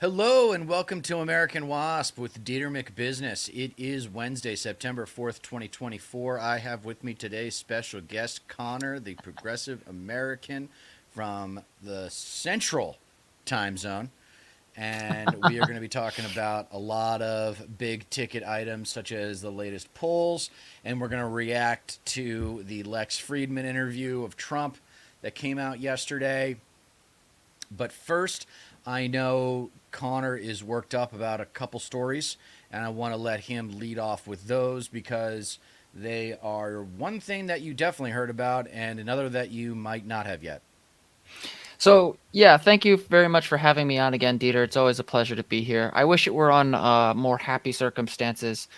Hello and welcome to American Wasp with Deter McBusiness. It is Wednesday, September 4th, 2024. I have with me today special guest Connor, the progressive American from the Central Time Zone. And we are going to be talking about a lot of big ticket items such as the latest polls. And we're going to react to the Lex Fridman interview of Trump that came out yesterday. But first, I know Connor is worked up about a couple stories, and I want to let him lead off with those because they are one thing that you definitely heard about and another that you might not have yet. So, yeah, thank you very much for having me on again, Dieter. It's always a pleasure to be here. I wish it were on more happy circumstances.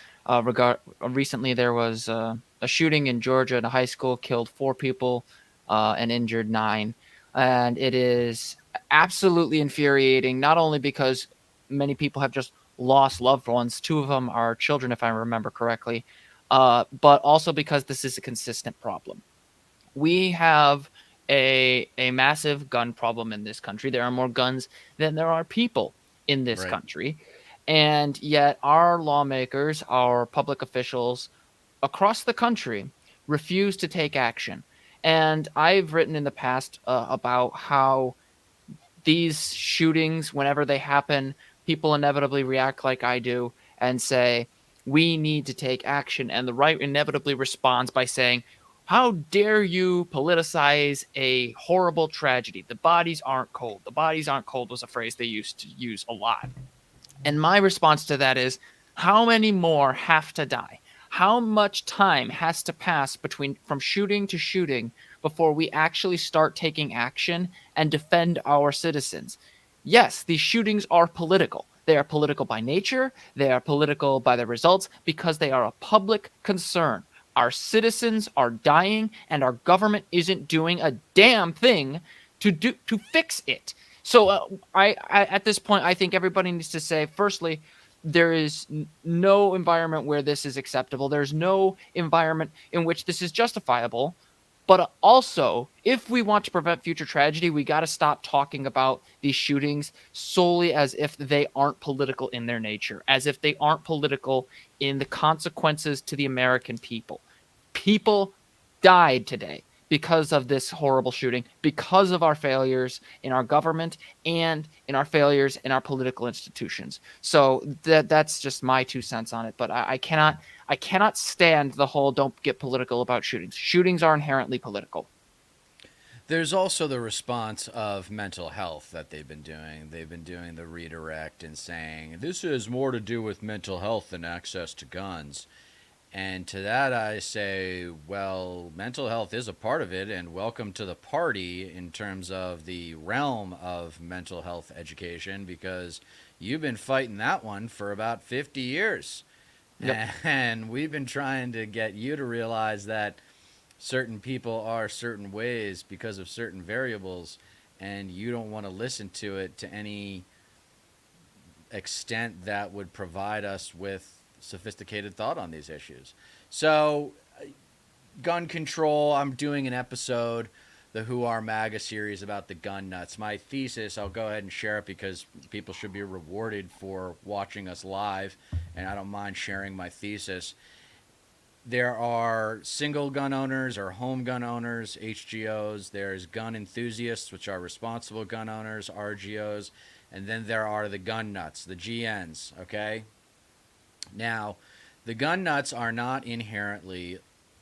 Recently, there was a shooting in Georgia at a high school, killed 4 people and injured 9. And it is absolutely infuriating, not only because many people have just lost loved ones, 2 of them are children, if I remember correctly, but also because this is a consistent problem. We have a massive gun problem in this country. There are more guns than there are people in this Right. country. And yet our lawmakers, our public officials across the country refuse to take action. And I've written in the past about how these shootings, whenever they happen, people inevitably react like I do and say, we need to take action. And the right inevitably responds by saying, how dare you politicize a horrible tragedy? The bodies aren't cold. The bodies aren't cold was a phrase they used to use a lot. And my response to that is, how many more have to die? How much time has to pass between from shooting to shooting before we actually start taking action and defend our citizens? Yes, these shootings are political. They are political by nature, they are political by the results because they are a public concern. Our citizens are dying and our government isn't doing a damn thing to fix it. So I at this point, I think everybody needs to say, firstly, there is no environment where this is acceptable. There's no environment in which this is justifiable. But also, if we want to prevent future tragedy, we got to stop talking about these shootings solely as if they aren't political in their nature, as if they aren't political in the consequences to the American people. People died today because of this horrible shooting, because of our failures in our government and in our failures in our political institutions. So that's just my 2 cents on it. But I cannot stand the whole don't get political about shootings. Shootings are inherently political. There's also the response of mental health that they've been doing. They've been doing the redirect and saying, this has more to do with mental health than access to guns. And to that, I say, well, mental health is a part of it, and welcome to the party in terms of the realm of mental health education because you've been fighting that one for about 50 years. Yep. And we've been trying to get you to realize that certain people are certain ways because of certain variables, and you don't want to listen to it to any extent that would provide us with sophisticated thought on these issues. So, gun control, I'm doing an episode, the Who Are MAGA series about the gun nuts. My thesis, I'll go ahead and share it because people should be rewarded for watching us live, and I don't mind sharing my thesis. There are single gun owners or home gun owners, HGOs. There's gun enthusiasts, which are responsible gun owners, RGOs. And then there are the gun nuts, the GNs, okay? Now, the gun nuts are not inherently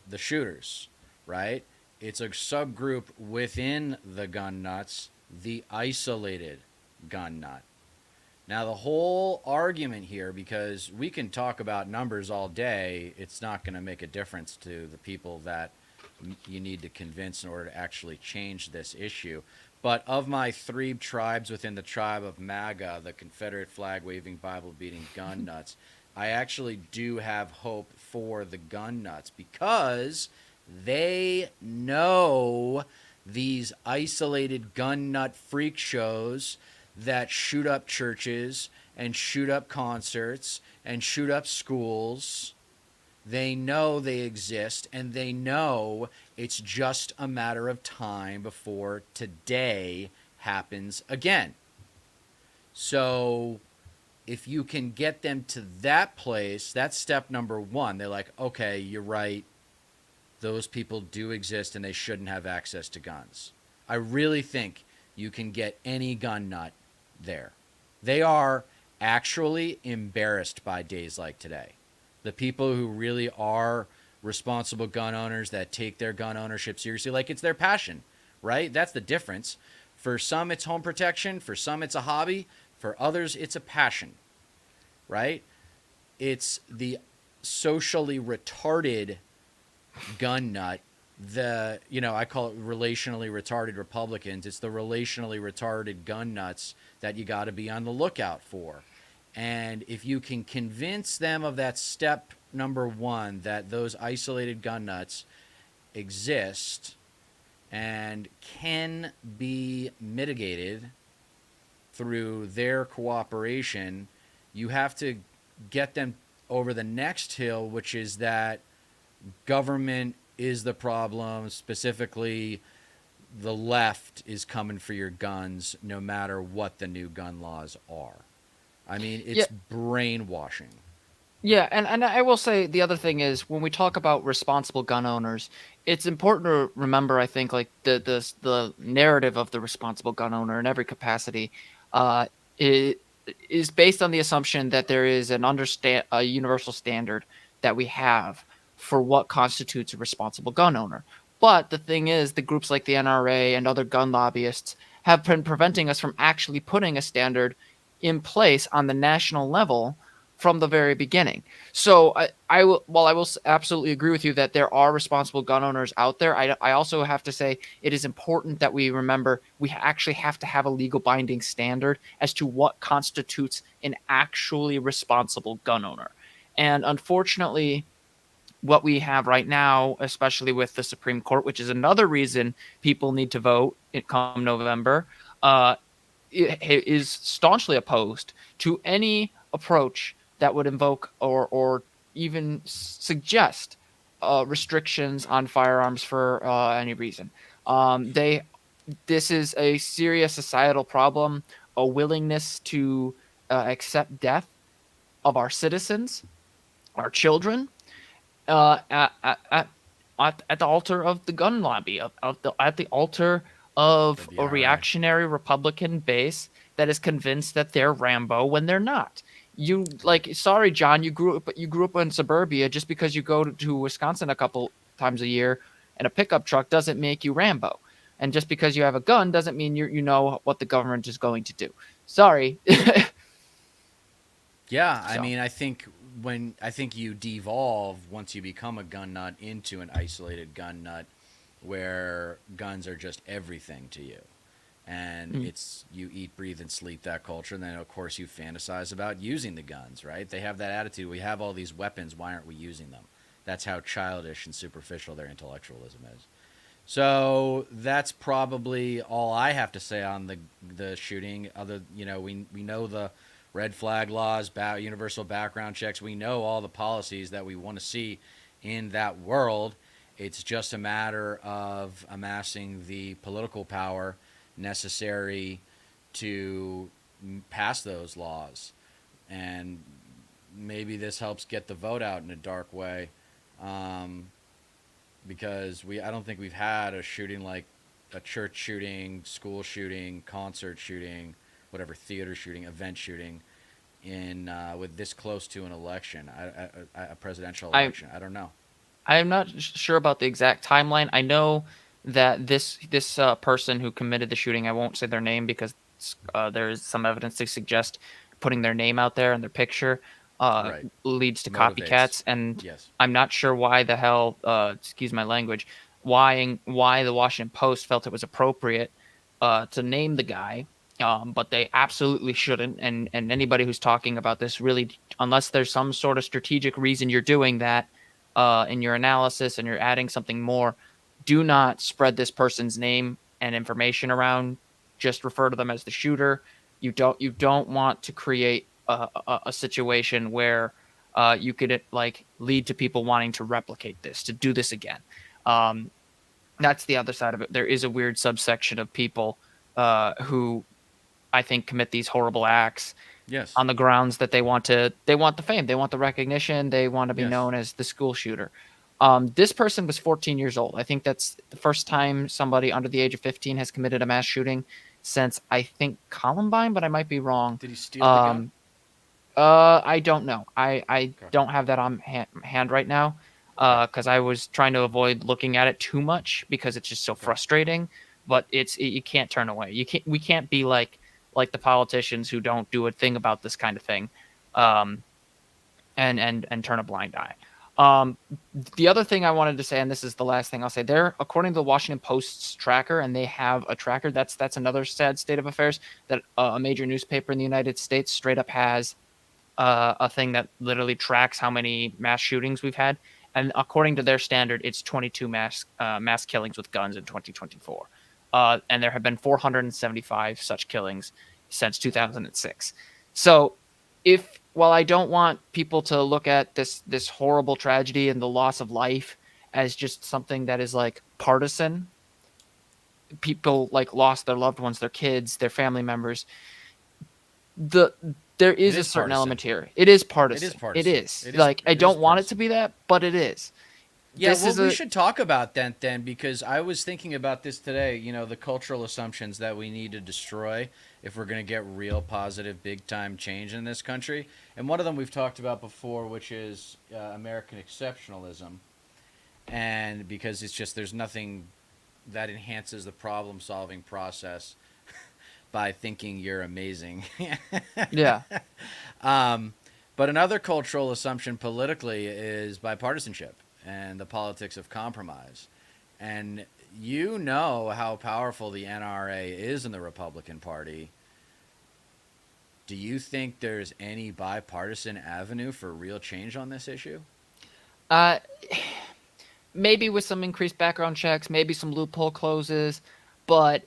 the shooters, right? It's a subgroup within the gun nuts, the isolated gun nut. Now, the whole argument here, because we can talk about numbers all day, it's not going to make a difference to the people that you need to convince in order to actually change this issue. But of my 3 tribes within the tribe of MAGA, the Confederate flag waving, Bible beating gun nuts, I actually do have hope for the gun nuts because they know these isolated gun nut freak shows that shoot up churches and shoot up concerts and shoot up schools. They know they exist and they know it's just a matter of time before today happens again. So if you can get them to that place, that's step number one. They're like, okay, you're right. Those people do exist and they shouldn't have access to guns. I really think you can get any gun nut there. They are actually embarrassed by days like today. The people who really are responsible gun owners that take their gun ownership seriously, like it's their passion, right? That's the difference. For some, it's home protection. For some, it's a hobby. For others, it's a passion, right? It's the socially retarded gun nut. I call it relationally retarded Republicans. It's the relationally retarded gun nuts that you got to be on the lookout for. And if you can convince them of that step number one, that those isolated gun nuts exist and can be mitigated through their cooperation, you have to get them over the next hill, which is that government is the problem. Specifically, the left is coming for your guns no matter what the new gun laws are. I mean, Yeah, it's brainwashing. yeah, and I will say the other thing is when we talk about responsible gun owners, it's important to remember. I think like the narrative of the responsible gun owner in every capacity, uh, it is based on the assumption that there is a universal standard that we have for what constitutes a responsible gun owner. But the thing is, the groups like the NRA and other gun lobbyists have been preventing us from actually putting a standard in place on the national level from the very beginning. So while I will absolutely agree with you that there are responsible gun owners out there, I also have to say it is important that we remember we actually have to have a legal binding standard as to what constitutes an actually responsible gun owner. And unfortunately, what we have right now, especially with the Supreme Court, which is another reason people need to vote come November, uh, is staunchly opposed to any approach that would invoke or even suggest restrictions on firearms for any reason. They This is a serious societal problem, a willingness to accept death of our citizens, our children, uh, at, at, at, at the altar of the gun lobby, at the altar The of a DRA. reactionary Republican base that is convinced that they're Rambo when they're not. You like, sorry, John, you grew up in suburbia. Just because you go to Wisconsin a couple times a year in a pickup truck doesn't make you Rambo. And just because you have a gun doesn't mean you know what the government is going to do. Sorry. Yeah, I So. mean, I think you devolve once you become a gun nut into an isolated gun nut where guns are just everything to you. And Mm. it's you eat, breathe, and sleep that culture. And then, of course, you fantasize about using the guns, right? They have that attitude. We have all these weapons. Why aren't we using them? That's how childish and superficial their intellectualism is. So that's probably all I have to say on the shooting. We know the red flag laws, universal background checks. We know all the policies that we want to see in that world. It's just a matter of amassing the political power necessary to pass those laws. And maybe this helps get the vote out in a dark way. Um, because I don't think we've had a shooting like a church shooting, school shooting, concert shooting, whatever, theater shooting, event shooting in with this close to an election, a presidential I election. I don't know. I'm not sure about the exact timeline. I know that this person who committed the shooting, I won't say their name because there is some evidence to suggest putting their name out there and their picture Right. leads to Motivates. copycats. And Yes. I'm not sure why the hell, excuse my language, why the Washington Post felt it was appropriate to name the guy. But they absolutely shouldn't. And anybody who's talking about this really, unless there's some sort of strategic reason you're doing that in your analysis and you're adding something more, do not spread this person's name and information around. Just refer to them as the shooter. You don't want to create a situation where you could like lead to people wanting to replicate this, to do this again. Um, that's the other side of it. There is a weird subsection of people who I think, commit these horrible acts Yes. on the grounds that they want the fame, they want the recognition, they want to be Yes. known as the school shooter. This person was 14 years old. I think that's the first time somebody under the age of 15 has committed a mass shooting since, I think, Columbine, but I might be wrong. Did he steal the gun? Um, I don't know. I Okay. don't have that on hand right now, Okay. because I was trying to avoid looking at it too much because it's just so Okay. frustrating. But you can't turn away. We can't be like the politicians who don't do a thing about this kind of thing, um, and turn a blind eye. Um, the other thing I wanted to say, and this is the last thing I'll say, there, according to the Washington Post's tracker, and they have a tracker. That's another sad state of affairs, that a major newspaper in the United States straight up has a thing that literally tracks how many mass shootings we've had, and according to their standard, it's 22 mass killings with guns in 2024, and there have been 475 such killings since 2006. So, if while I don't want people to look at this horrible tragedy and the loss of life as just something that is like partisan, people like lost their loved ones, their kids, their family members, the there It is a is certain partisan. element here. It is It is partisan. It partisan. is. It is. Like, I It is don't want it to partisan. be that, but it is. Yeah, This well, is we a should talk about that then, because I was thinking about this today. The cultural assumptions that we need to destroy if we're going to get real positive, big time change in this country. And one of them we've talked about before, which is American exceptionalism. And because it's just, there's nothing that enhances the problem solving process by thinking you're amazing. yeah. um, but another cultural assumption politically is bipartisanship and the politics of compromise. And you know how powerful the NRA is in the Republican Party. Do you think there's any bipartisan avenue for real change on this issue? Uh Maybe with some increased background checks, maybe some loophole closes, but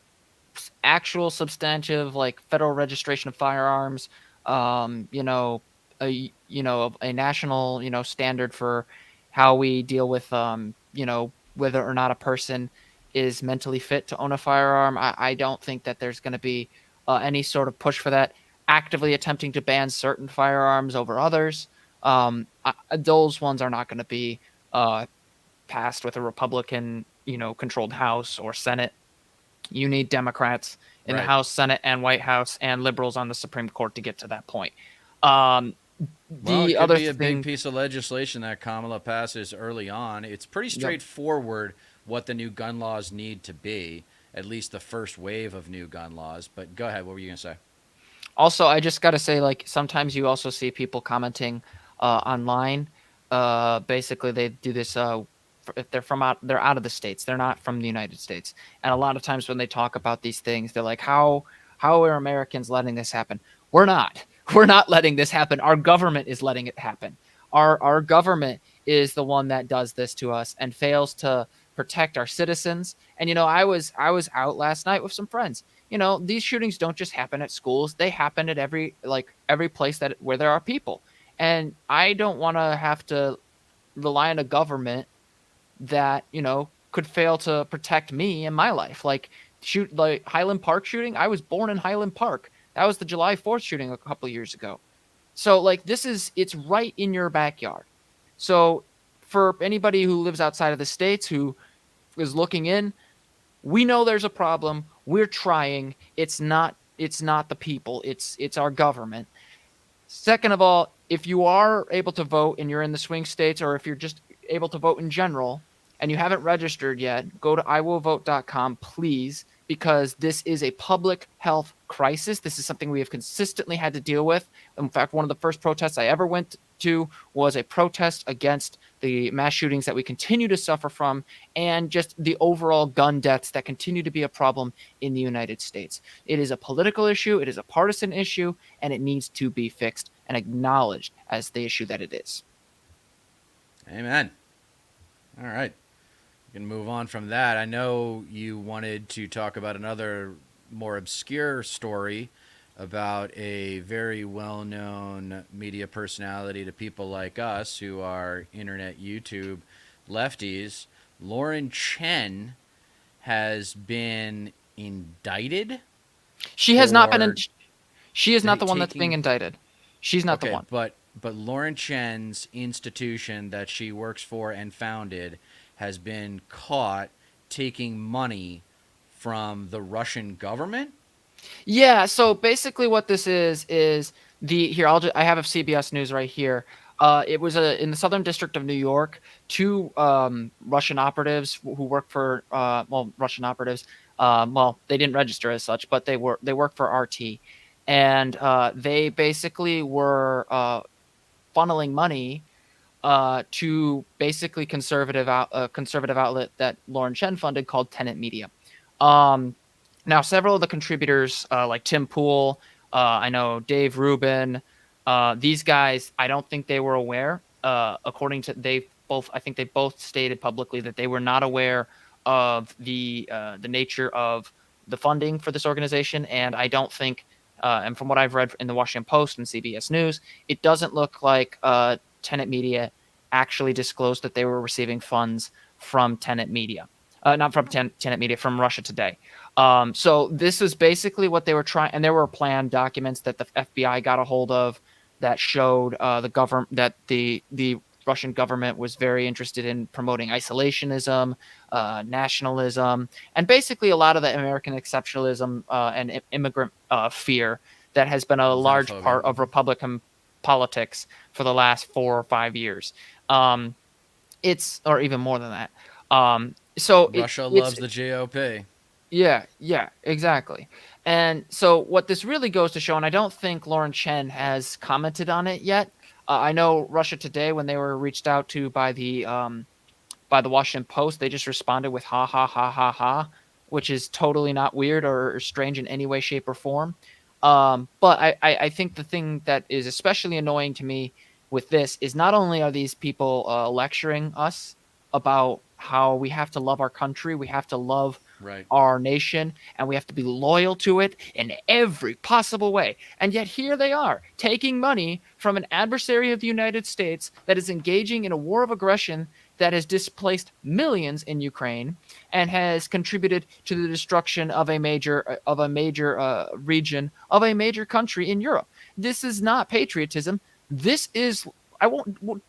actual substantive like federal registration of firearms, a national standard for how we deal with whether or not a person is mentally fit to own a firearm. I don't think that there's going to be any sort of push for that. Actively attempting to ban certain firearms over others, those ones are not going to be passed with a Republican controlled House or Senate. You need Democrats in the Right. House, Senate, and White House, and liberals on the Supreme Court to get to that point. Um, Well, it the could other be a big thing, piece of legislation that Kamala passes early on. It's pretty yep. straightforward what the new gun laws need to be, at least the first wave of new gun laws. But go ahead, what were you going to say? Also, I just got to say, like, sometimes you also see people commenting online. Basically, they do this if they're out of the states. They're not from the United States, and a lot of times when they talk about these things, they're like, "How are Americans letting this happen?" We're not. We're not letting this happen. Our government is letting it happen. Our government is the one that does this to us and fails to protect our citizens. And I was out last night with some friends. These shootings don't just happen at schools. They happen at every place that where there are people. And I don't want to have to rely on a government that, could fail to protect me and my life. Like Highland Park shooting. I was born in Highland Park. That was the July 4th shooting a couple years ago. So like it's right in your backyard. So for anybody who lives outside of the states who is looking in, we know there's a problem. We're trying. It's not the people. It's our government. Second of all, if you are able to vote and you're in the swing states, or if you're just able to vote in general and you haven't registered yet, go to iwillvote.com, please, because this is a public health crisis. This is something we have consistently had to deal with. In fact, one of the first protests I ever went to was a protest against the mass shootings that we continue to suffer from, and just the overall gun deaths that continue to be a problem in the United States. It is a political issue, it is a partisan issue, and it needs to be fixed and acknowledged as the issue that it is. Amen. All right. We can move on from that. I know you wanted to talk about another more obscure story about a very well known media personality to people like us who are internet YouTube lefties. Lauren Chen has been indicted She has not been in, for She is not the one that's being Taking indicted. She's not the okay, one. but Lauren Chen's institution that she works for and founded has been caught taking money from the Russian government. Yeah, so basically what this is the here I have a CBS News right here. It was in the Southern District of New York. Two Russian operatives who work for Russian operatives. Well, they didn't register as such, but they work for RT, and they basically were funneling money to basically conservative outlet that Lauren Chen funded called Tenet Media. Um, Now, several of the contributors, like Tim Pool, I know Dave Rubin, these guys, I don't think they were aware. According to I think they both stated publicly that they were not aware of the nature of the funding for this organization, and I don't think. And from what I've read in the Washington Post and CBS News, it doesn't look like Tenet Media actually disclosed that they were receiving funds from Tenet Media, not from Tenet Media, from Russia Today. So this is basically what they were trying, and there were planned documents that the FBI got a hold of that showed the government that the Russian government was very interested in promoting isolationism, nationalism, and basically a lot of the American exceptionalism and immigrant fear that has been a large Xenophobia. part of Republican politics for the last 4 or 5 years. Um, it's or even more than that. So Russia it's loves the GOP. yeah, exactly. And so what this really goes to show, and I don't think Lauren Chen has commented on it yet. I know Russia Today, when they were reached out to by the Washington Post, they just responded with ha ha ha ha ha, which is totally not weird or strange in any way, shape, or form. But I think the thing that is especially annoying to me with this is not only are these people lecturing us about how we have to love our country, we have to love Right. our nation, and we have to be loyal to it in every possible way. And yet here they are, taking money from an adversary of the United States that is engaging in a war of aggression that has displaced millions in Ukraine and has contributed to the destruction of a major region of a major country in Europe. This is not patriotism. This is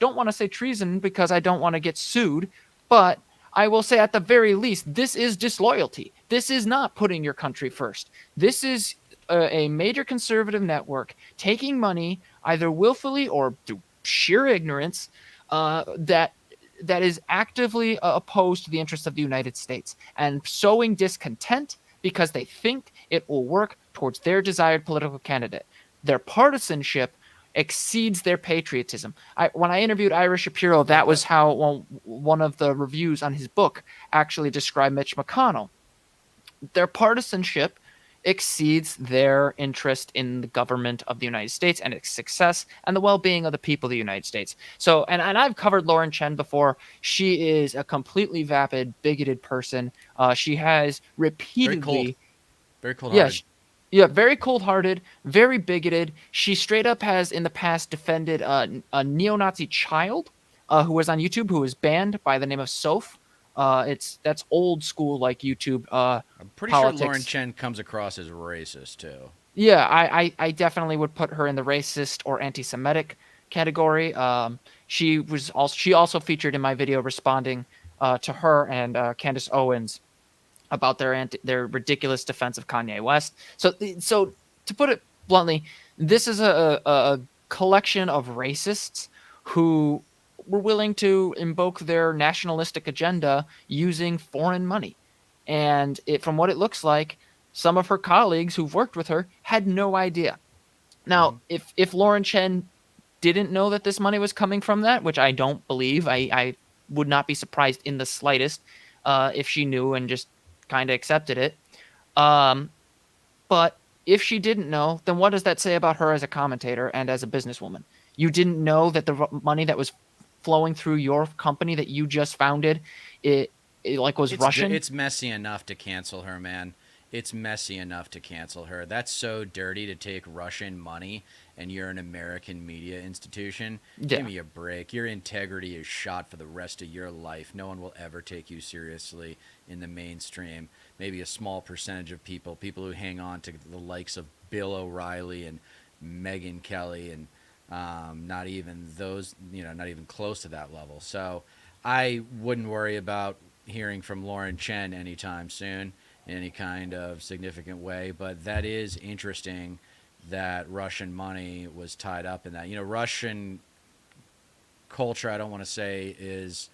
don't want to say treason because I don't want to get sued, but I will say at the very least, this is disloyalty. This is not putting your country first. This is a major conservative network taking money either willfully or through sheer ignorance that is actively opposed to the interests of the United States and sowing discontent because they think it will work towards their desired political candidate. Their partisanship exceeds their patriotism. When I interviewed Ira Shapiro, that was how one of the reviews on his book actually described Mitch McConnell. Their partisanship exceeds their interest in the government of the United States and its success and the well-being of the people of the United States. So, and I've covered Lauren Chen before. She is a completely vapid, bigoted person. She has Very cold. repeatedly, Very cold yeah, hearted. yeah, very cold-hearted, very bigoted. She straight up has in the past defended a neo-Nazi child who was on YouTube who was banned by the name of Soph. That's old school like YouTube I'm pretty sure Lauren politics. Chen comes across as racist too. Yeah, I definitely would put her in the racist or anti-Semitic category. She also featured in my video responding to her and Candace Owens about their ridiculous defense of Kanye West. So to put it bluntly, this is a collection of racists who were willing to invoke their nationalistic agenda using foreign money. And from what it looks like, some of her colleagues who've worked with her had no idea. Now, Mm-hmm. if Lauren Chen didn't know that this money was coming from that, which I don't believe, I would not be surprised in the slightest if she knew and just kind of accepted it. Um, but if she didn't know, then what does that say about her as a commentator and as a businesswoman? You didn't know that the money that was flowing through your company that you just founded, it like was Russian. It's messy enough to cancel her, man. It's messy enough to cancel her. That's so dirty to take Russian money and you're an American media institution. Give Yeah, me a break. Your integrity is shot for the rest of your life. No one will ever take you seriously in the mainstream. maybe a small percentage of people who hang on to the likes of Bill O'Reilly and Megyn Kelly, and not even those, not even close to that level. So I wouldn't worry about hearing from Lauren Chen anytime soon in any kind of significant way. But that is interesting that Russian money was tied up in that. Russian culture, I don't want to say is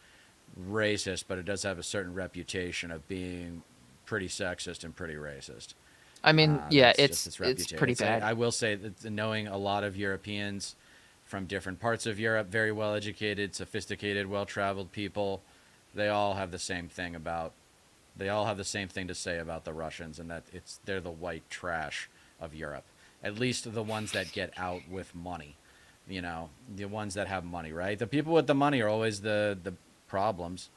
racist, but it does have a certain reputation of being pretty sexist and pretty racist. I mean, yeah, That's just its it's reputation. pretty bad. I will say that knowing a lot of Europeans from different parts of Europe, very well educated, sophisticated, well traveled people, they all have the same thing about. They all have the same thing to say about the Russians, and that they're the white trash of Europe. At least the ones that get out with money. The ones that have money, right? The people with the money are always the problems.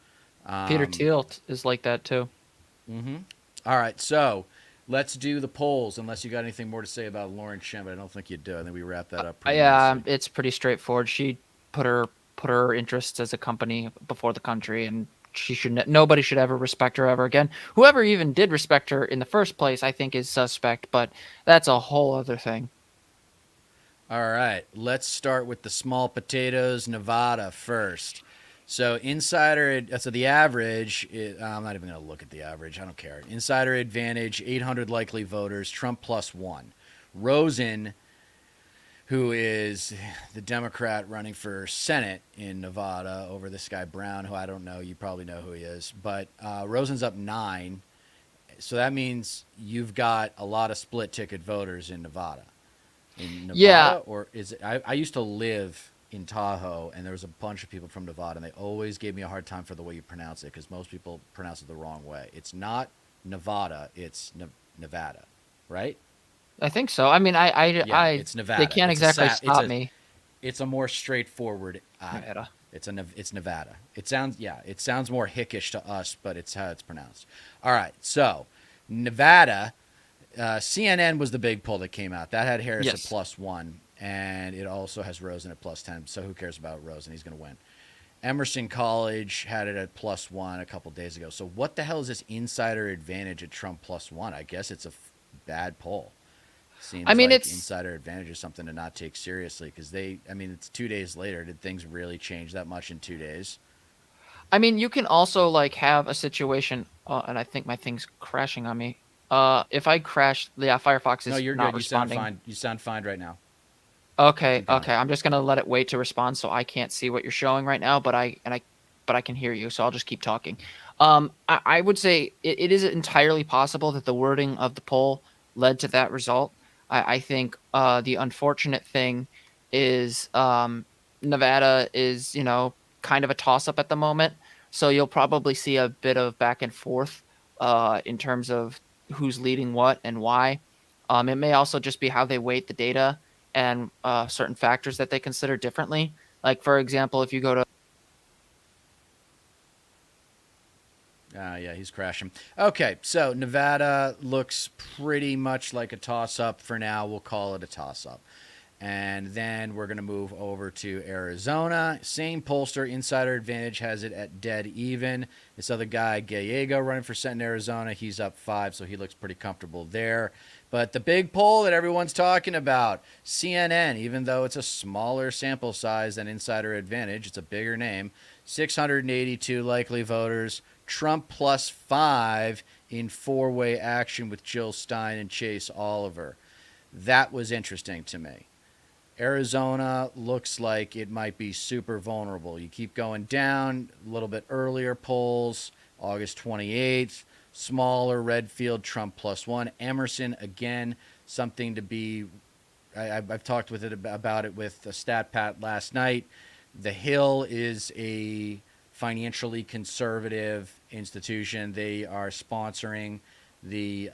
Peter Um, Thiel is like that too. all right, so let's do the polls. Unless you got anything more to say about Lauren Shem, but I don't think you do. I think we wrap that up pretty Yeah, nicely. it's pretty straightforward. She put her interests as a company before the country, and nobody should ever respect her ever again. Whoever even did respect her in the first place, I think, is suspect. But that's a whole other thing. All right, let's start with the small potatoes, Nevada first. So the average, I'm not even going to look at the average. I don't care. Insider advantage, 800 likely voters, Trump plus one. Rosen, who is the Democrat running for Senate in Nevada over this guy Brown, who I don't know. You probably know who he is. But Rosen's up 9. So that means you've got a lot of split ticket voters in Nevada. In Yeah, Nevada, or is it? I used to live in Tahoe, and there was a bunch of people from Nevada, and they always gave me a hard time for the way you pronounce it because most people pronounce it the wrong way. It's not Nevada, it's Nevada, right? I think so. I mean, Yeah, it's they Nevada. can't exactly stop me. It's a more straightforward I. Nevada. It's Nevada. It sounds more hickish to us, but it's how it's pronounced. All right, so Nevada. CNN was the big poll that came out. That had Harris at Yes. plus one, and it also has Rosen at plus 10. So who cares about Rosen? He's going to win. Emerson College had it at plus one a couple days ago. So what the hell is this insider advantage at Trump plus one? I guess it's a bad poll. I Seems mean, like it's. insider advantage is something to not take seriously because it's 2 days later. Did things really change that much in 2 days? I mean, you can also like have a situation, and I think my thing's crashing on me. If I crash, yeah, Firefox No, is you're not good. You sound responding. fine. You sound fine right now. Okay, Keep going. okay. I'm just gonna let it wait to respond, so I can't see what you're showing right now, but I can hear you, so I'll just keep talking. I would say it is entirely possible that the wording of the poll led to that result. I think the unfortunate thing is Nevada is kind of a toss up at the moment, so you'll probably see a bit of back and forth in terms of who's leading what and why. It may also just be how they weight the data and certain factors that they consider differently. Like, for example, if you go to Yeah, he's crashing. Okay, so Nevada looks pretty much like a toss up for now. We'll call it a toss up. And then we're going to move over to Arizona. Same pollster, Insider Advantage has it at dead even. This other guy, Gallego, running for Senate in Arizona, he's up 5, so he looks pretty comfortable there. But the big poll that everyone's talking about, CNN, even though it's a smaller sample size than Insider Advantage, it's a bigger name, 682 likely voters, Trump plus 5 in four-way action with Jill Stein and Chase Oliver. That was interesting to me. Arizona looks like it might be super vulnerable. You keep going down, a little bit earlier polls, August 28th, smaller Redfield, Trump plus one. Emerson, again, something to be. I've talked about it with StatPat last night. The Hill is a financially conservative institution. They are sponsoring the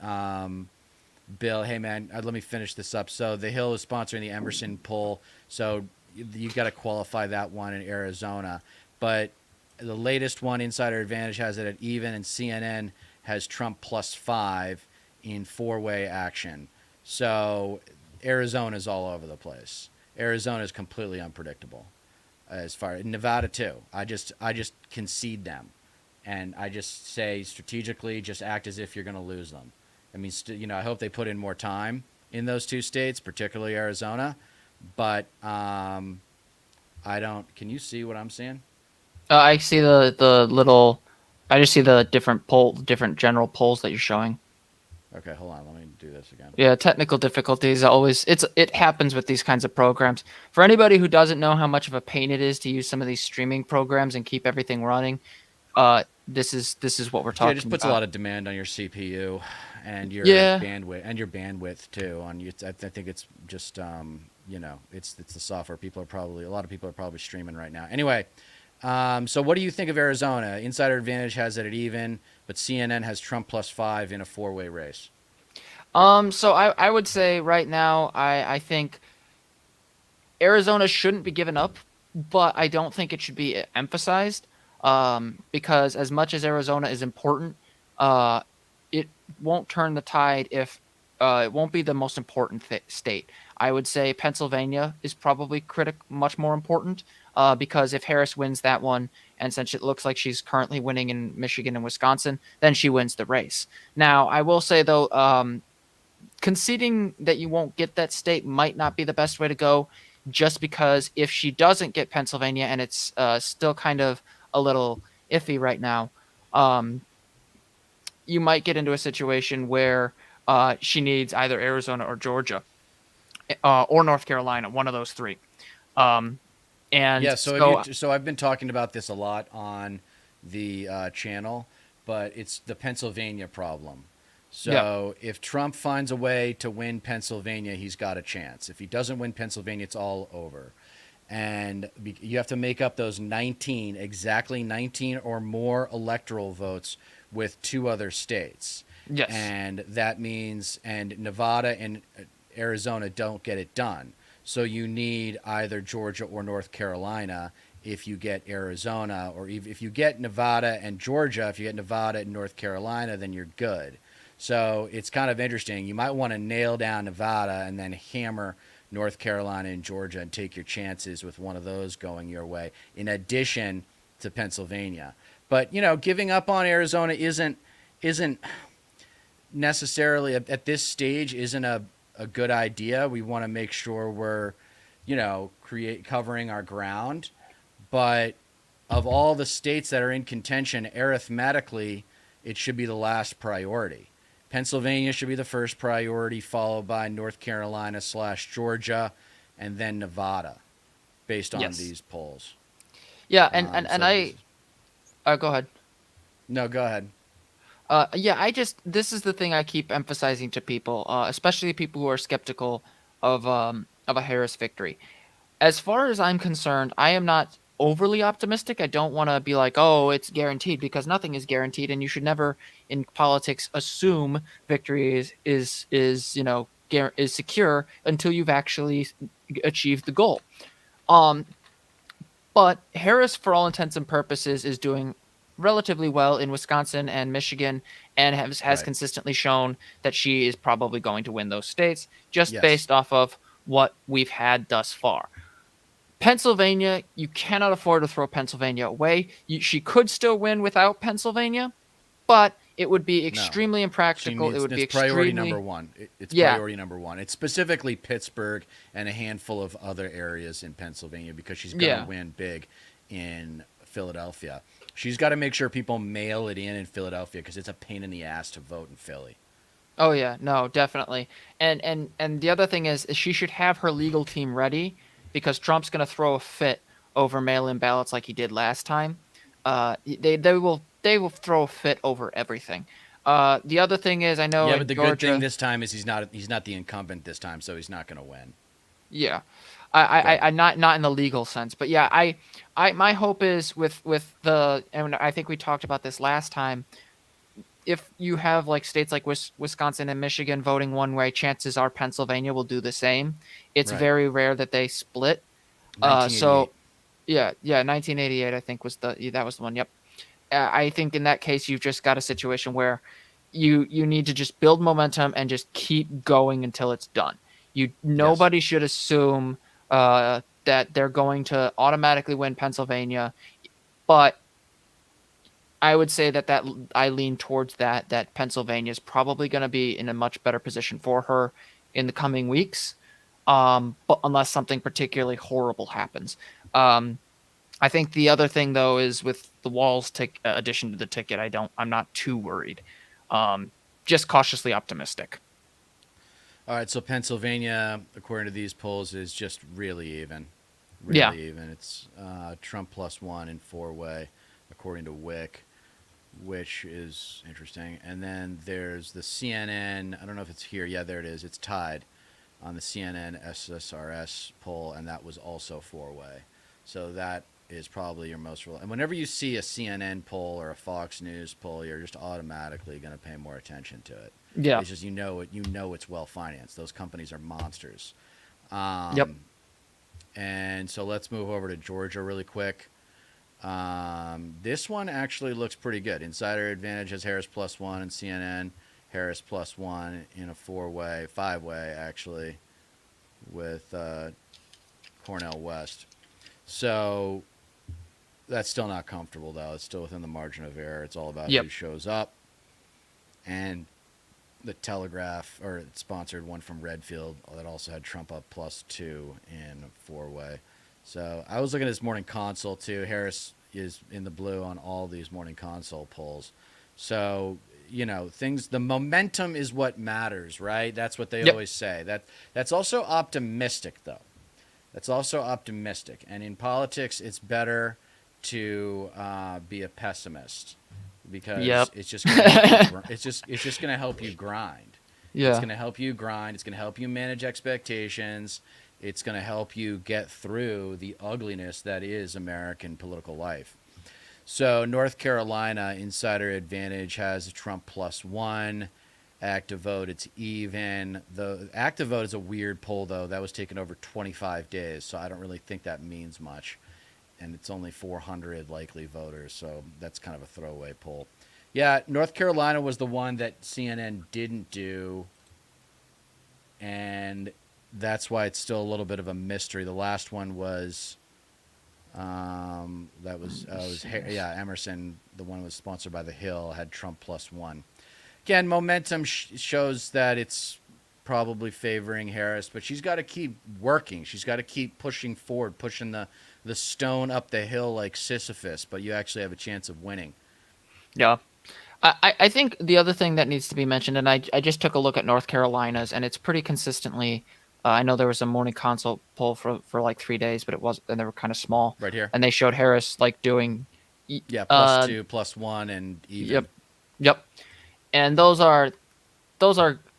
bill. Hey man, let me finish this up. So the Hill is sponsoring the Emerson poll, so you got to qualify that one in Arizona. But the latest one, Insider Advantage, has it at even, and CNN has Trump plus 5 in four-way action. So Arizona's all over the place. Arizona is completely unpredictable. As far as Nevada too, I just concede them. And I just say strategically, just act as if you're going to lose them. I mean, I hope they put in more time in those two states, particularly Arizona. But I don't. Can you see what I'm seeing? I see the little. I just see the different general polls that you're showing. Okay, hold on. Let me do this again. Yeah, technical difficulties always it happens with these kinds of programs. For anybody who doesn't know how much of a pain it is to use some of these streaming programs and keep everything running, this is what we're Yeah, it just talking puts a about. lot of demand on your CPU and your Yeah. bandwidth too. On you, I think it's just it's the software. A lot of people are probably streaming right now. Anyway, so what do you think of Arizona? Insider Advantage has it at even, but CNN has Trump +5 in a four-way race. So I would say right now I think Arizona shouldn't be given up, but I don't think it should be emphasized. Because as much as Arizona is important, uh, it won't turn the tide if it won't be the most important state. I would say Pennsylvania is probably much more important, because if Harris wins that one, and since it looks like she's currently winning in Michigan and Wisconsin, then she wins the race. Now, I will say though, conceding that you won't get that state might not be the best way to go, just because if she doesn't get Pennsylvania and it's still kind of a little iffy right now, um, you might get into a situation where she needs either Arizona or Georgia, or North Carolina, one of those three. Um, and Yeah, so, so I've been talking about this a lot on the channel, but it's the Pennsylvania problem. yeah, So if Trump finds a way to win Pennsylvania, he's got a chance. If he doesn't win Pennsylvania, it's all over. And you have to make up those 19, exactly 19 or more electoral votes with two other states. yes, And that means, and Nevada and Arizona don't get it done. So you need either Georgia or North Carolina if you get Arizona, or if you get Nevada and Georgia, if you get Nevada and North Carolina, then you're good. So it's kind of interesting. You might want to nail down Nevada and then hammer North Carolina and Georgia and take your chances with one of those going your way, in addition to Pennsylvania. But giving up on Arizona isn't necessarily at this stage isn't a good idea. We want to make sure we're covering our ground. But of all the states that are in contention, arithmetically, it should be the last priority. Pennsylvania should be the first priority, followed by North Carolina / Georgia, and then Nevada, based on yes, these polls. yeah, and So this I is, go ahead. no, go ahead. Yeah, this is the thing I keep emphasizing to people, especially people who are skeptical of a Harris victory. As far as I'm concerned, I am not overly optimistic. I don't want to be like, oh, it's guaranteed, because nothing is guaranteed, and you should never in politics assume victory is secure until you've actually achieved the goal. Um, but Harris, for all intents and purposes, is doing relatively well in Wisconsin and Michigan, and has Right. consistently shown that she is probably going to win those states, just Yes. based off of what we've had thus far. Pennsylvania, you cannot afford to throw Pennsylvania away. She could still win without Pennsylvania, but it would be No. extremely She impractical. It needs would be it's priority number extremely, one. It's yeah, priority number one. It's specifically Pittsburgh and a handful of other areas in Pennsylvania, because she's going to yeah. win big in Philadelphia. She's got to make sure people mail it in Philadelphia, because it's a pain in the ass to vote in Philly. Oh yeah, no, definitely. And the other thing is she should have her legal team ready, because Trump's going to throw a fit over mail-in ballots like he did last time. They will throw a fit over everything. The other thing is, I know Yeah, but in the good thing Georgia, this time is he's not the incumbent this time, so he's not going to win. yeah, Go ahead. I not in the legal sense, but yeah, my hope is with and I think we talked about this last time. If you have like states like Wisconsin and Michigan voting one way, chances are Pennsylvania will do the same. It's Right. very rare that they split. 1988. So yeah, 1988 I think that was the one. Yep. I think in that case you've just got a situation where you need to just build momentum and just keep going until it's done. Yes. Nobody should assume that they're going to automatically win Pennsylvania, but I would say that I lean towards that Pennsylvania is probably going to be in a much better position for her in the coming weeks, but unless something particularly horrible happens. I think the other thing though is with the Walls addition to the ticket, I'm not too worried. Um, just cautiously optimistic. All right, so Pennsylvania, according to these polls, is just really even. Yeah. Really even. It's Trump +1 in four-way, according to Wick, which is interesting. And then there's the CNN. I don't know if it's here. Yeah, there it is. It's tied on the CNN SSRS poll, and that was also four-way. So that is probably your most reliable. And whenever you see a CNN poll or a Fox News poll, you're just automatically going to pay more attention to it. Yeah. It's just you know it's well financed. Those companies are monsters. Yep. And so let's move over to Georgia really quick. This one actually looks pretty good. Insider Advantage has Harris +1 and CNN Harris +1 in a five-way actually, with Cornell West. So that's still not comfortable though. It's still within the margin of error. It's all about who shows up. And the Telegraph, or it sponsored one from Redfield that also had Trump up +2 in four-way. So I was looking at this morning console too. Harris is in the blue on all these morning console polls. So, the momentum is what matters, right? That's what they always say. That's also optimistic though. That's also optimistic. And in politics, it's better to be a pessimist, because it's just gonna it's just going to help you grind. Yeah. It's going to help you grind. It's going to help you manage expectations. It's going to help you get through the ugliness that is American political life. So North Carolina Insider Advantage has a Trump +1. Active vote, it's even. The active vote is a weird poll, though. That was taken over 25 days, so I don't really think that means much. And it's only 400 likely voters, so that's kind of a throwaway poll. Yeah, North Carolina was the one that CNN didn't do, and that's why it's still a little bit of a mystery. The last one was, Emerson. The one was sponsored by The Hill, had Trump +1. Again, momentum shows that it's probably favoring Harris, but she's got to keep working. She's got to keep pushing forward, pushing the stone up the hill like Sisyphus, but you actually have a chance of winning. Yeah. I think the other thing that needs to be mentioned, and I just took a look at North Carolina's, and it's pretty consistently. I know there was a morning consult poll for like 3 days, but and they were kind of small. Right here. And they showed Harris like doing. Yeah, +2, +1, and even. Yep. And those are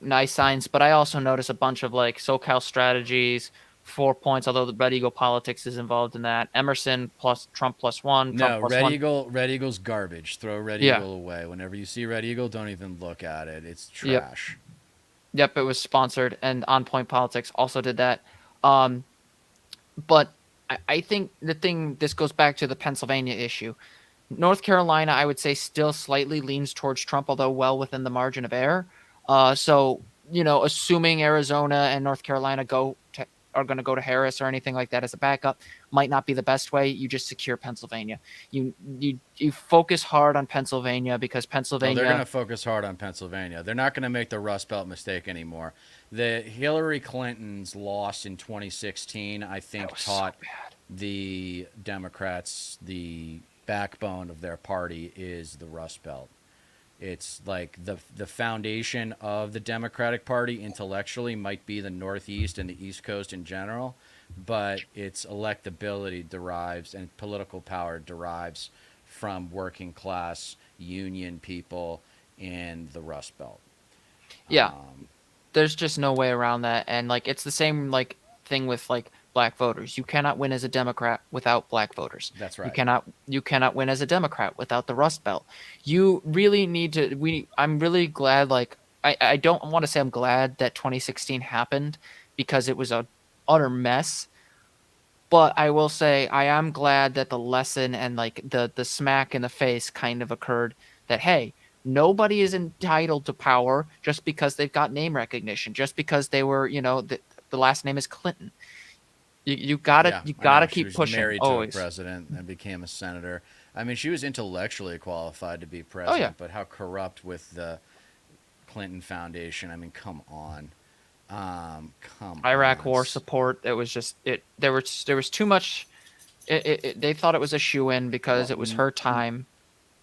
nice signs, but I also notice a bunch of like SoCal Strategies, 4 points, although the Red Eagle politics is involved in that. Emerson plus Trump +1. No, Trump Red Eagle's garbage. Throw Red Eagle away. Whenever you see Red Eagle, don't even look at it. It's trash. Yep, it was sponsored, and On Point Politics also did that. But I think this goes back to the Pennsylvania issue. North Carolina, I would say, still slightly leans towards Trump, although well within the margin of error. So, assuming Arizona and North Carolina are going to go to Harris or anything like that as a backup, might not be the best way. You just secure Pennsylvania. You focus hard on Pennsylvania, because Pennsylvania. They're going to focus hard on Pennsylvania. They're not going to make the Rust Belt mistake anymore. The Hillary Clinton's loss in 2016, I think, taught the Democrats the backbone of their party is the Rust Belt. It's like the foundation of the Democratic Party intellectually might be the Northeast and the East Coast in general, but its electability derives, and political power derives, from working class union people in the Rust Belt. Yeah. There's just no way around that. And like, it's the same like thing with like black voters. You cannot win as a Democrat without black voters. That's right. You cannot win as a Democrat without the Rust Belt. You really need to. I'm really glad. Like, I don't want to say I'm glad that 2016 happened, because it was a utter mess. But I will say I am glad that the lesson and like the smack in the face kind of occurred, that hey, nobody is entitled to power just because they've got name recognition, just because they were, the last name is Clinton. You gotta keep pushing. Married always. to a president and became a senator. I mean, she was intellectually qualified to be Oh yeah, president, but how corrupt with the Clinton Foundation? I mean, come on. Come Iraq on. War support. It was just it. There was too much. They thought it was a shoe in because Well, it was her time,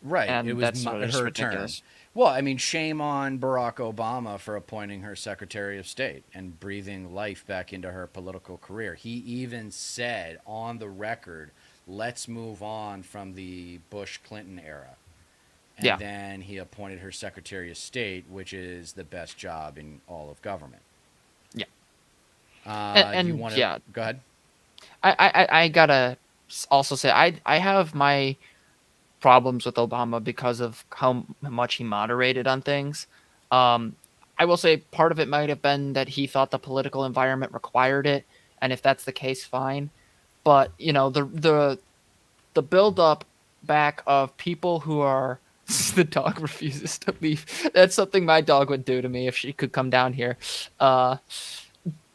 right. It and was that's just her turn. ridiculous. Well, I mean, shame on Barack Obama for appointing her Secretary of State and breathing life back into her political career. He even said on the record, let's move on from the Bush Clinton era. And Yeah, then he appointed her Secretary of State, which is the best job in all of government. yeah, You and want to yeah. go ahead? I gotta also say I have my problems with Obama because of how much he moderated on things. Um, I will say part of it might have been that he thought the political environment required it, and if that's the case, fine. But the build up back of people who are the dog refuses to leave. That's something my dog would do to me if she could come down here. Uh,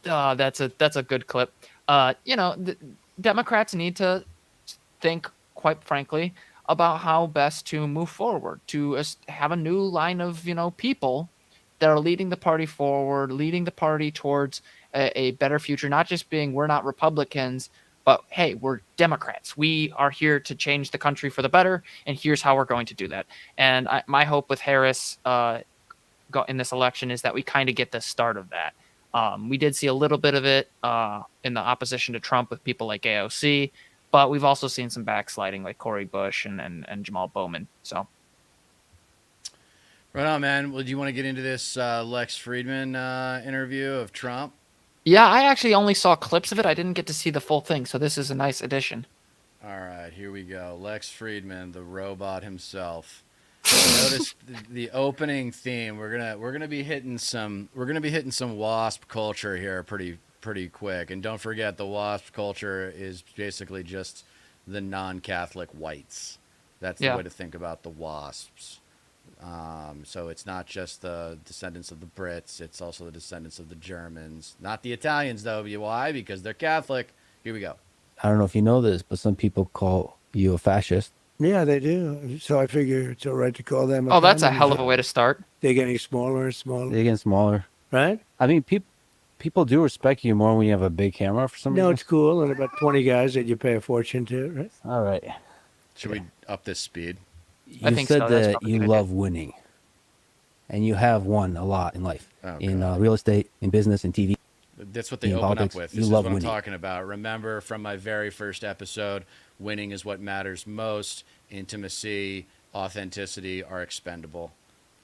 that's a good clip. The Democrats need to think, quite frankly, about how best to move forward, to have a new line of people that are leading the party forward, leading the party towards a better future. Not just being we're not Republicans, but hey, we're Democrats. We are here to change the country for the better, and here's how we're going to do that. And my hope with Harris in this election is that we kind of get the start of that. We did see a little bit of it in the opposition to Trump with people like AOC, but we've also seen some backsliding like Cori Bush and Jamal Bowman. So, Right on, man. Well, do you want to get into this Lex Friedman interview of Trump? yeah, I actually only saw clips of it. I didn't get to see the full thing, so this is a nice addition. All right, here we go. Lex Friedman, the robot himself. Notice the opening theme. We're gonna be hitting some WASP culture here pretty quick. And don't forget, the WASP culture is basically just the non-Catholic whites. That's the Yeah. way to think about the WASPs. So it's not just the descendants of the Brits; it's also the descendants of the Germans, not the Italians, though. Why? Because they're Catholic. Here we go. I don't know if you know this, but some people call you a fascist. Yeah, they do. So I figure it's all right to call them a Oh, that's a communist. hell of a way to start. They're getting smaller and smaller, They're getting smaller. right? I mean, people do respect you more when you have a big camera for some No, reason. it's cool. And about 20 guys that you pay a fortune to, right? All right. Should we up this speed? I You think said so. That's that probably a you good idea. love winning, and you have won a lot in life, Oh, in God. real estate, in business, in TV. That's what they In open politics, up with. you This is love what I'm winning. talking about. Remember from my very first episode, winning is what matters most. Intimacy, authenticity are expendable.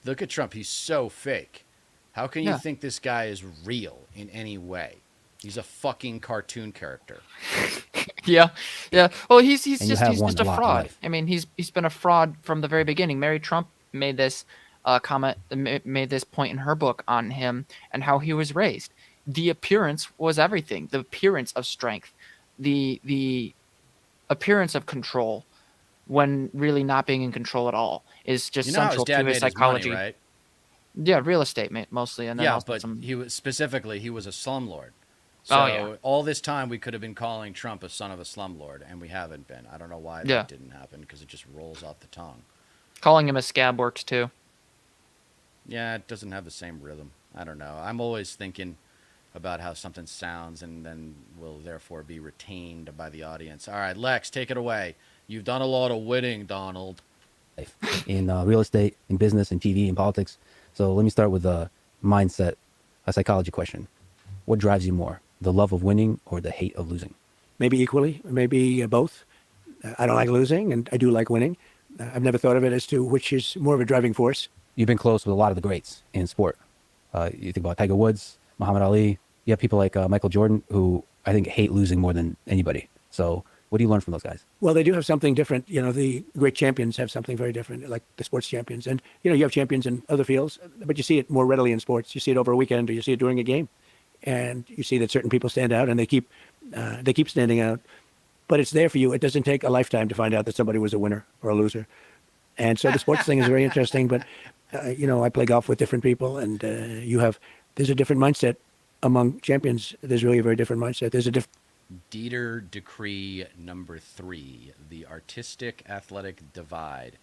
Look at Trump. He's so fake. How can you Yeah. think this guy is real in any way? He's a fucking cartoon character. Yeah, yeah. Well, he's And you have he's won just a a lot in fraud. life. I mean, he's been a fraud from the very beginning. Mary Trump made this made this point in her book on him and how he was raised. The appearance was everything. The appearance of strength, the appearance of control, when really not being in control at all, is just You know how his central dad to made his his psychology. money, right? Yeah, real estate mostly, and then Yeah, also but some. he was he was a slumlord. Oh, So yeah. all this time we could have been calling Trump a son of a slumlord, and we haven't been. I don't know why Yeah. that didn't happen because it just rolls off the tongue. Calling him a scab works too. Yeah, it doesn't have the same rhythm. I don't know. I'm always thinking about how something sounds and then will therefore be retained by the audience. All right, Lex, take it away. You've done a lot of winning, Donald. Life, in real estate, in business, in TV, in politics. So let me start with a mindset, a psychology question. What drives you more, the love of winning or the hate of losing? Maybe equally, maybe both. I don't like losing, and I do like winning. I've never thought of it as to which is more of a driving force. You've been close with a lot of the greats in sport. You think about Tiger Woods, Muhammad Ali. You have people like Michael Jordan, who I think hate losing more than anybody. So what do you learn from those guys? Well, they do have something different. You know, the great champions have something very different, like the sports champions. And, you know, you have champions in other fields, but you see it more readily in sports. You see it over a weekend, or you see it during a game. And you see that certain people stand out, and they keep standing out. But it's there for you. It doesn't take a lifetime to find out that somebody was a winner or a loser. And so the sports thing is very interesting. But, you know, I play golf with different people, and there's a different mindset among champions. There's really a very different mindset. Deter Decree number 3, the artistic athletic divide.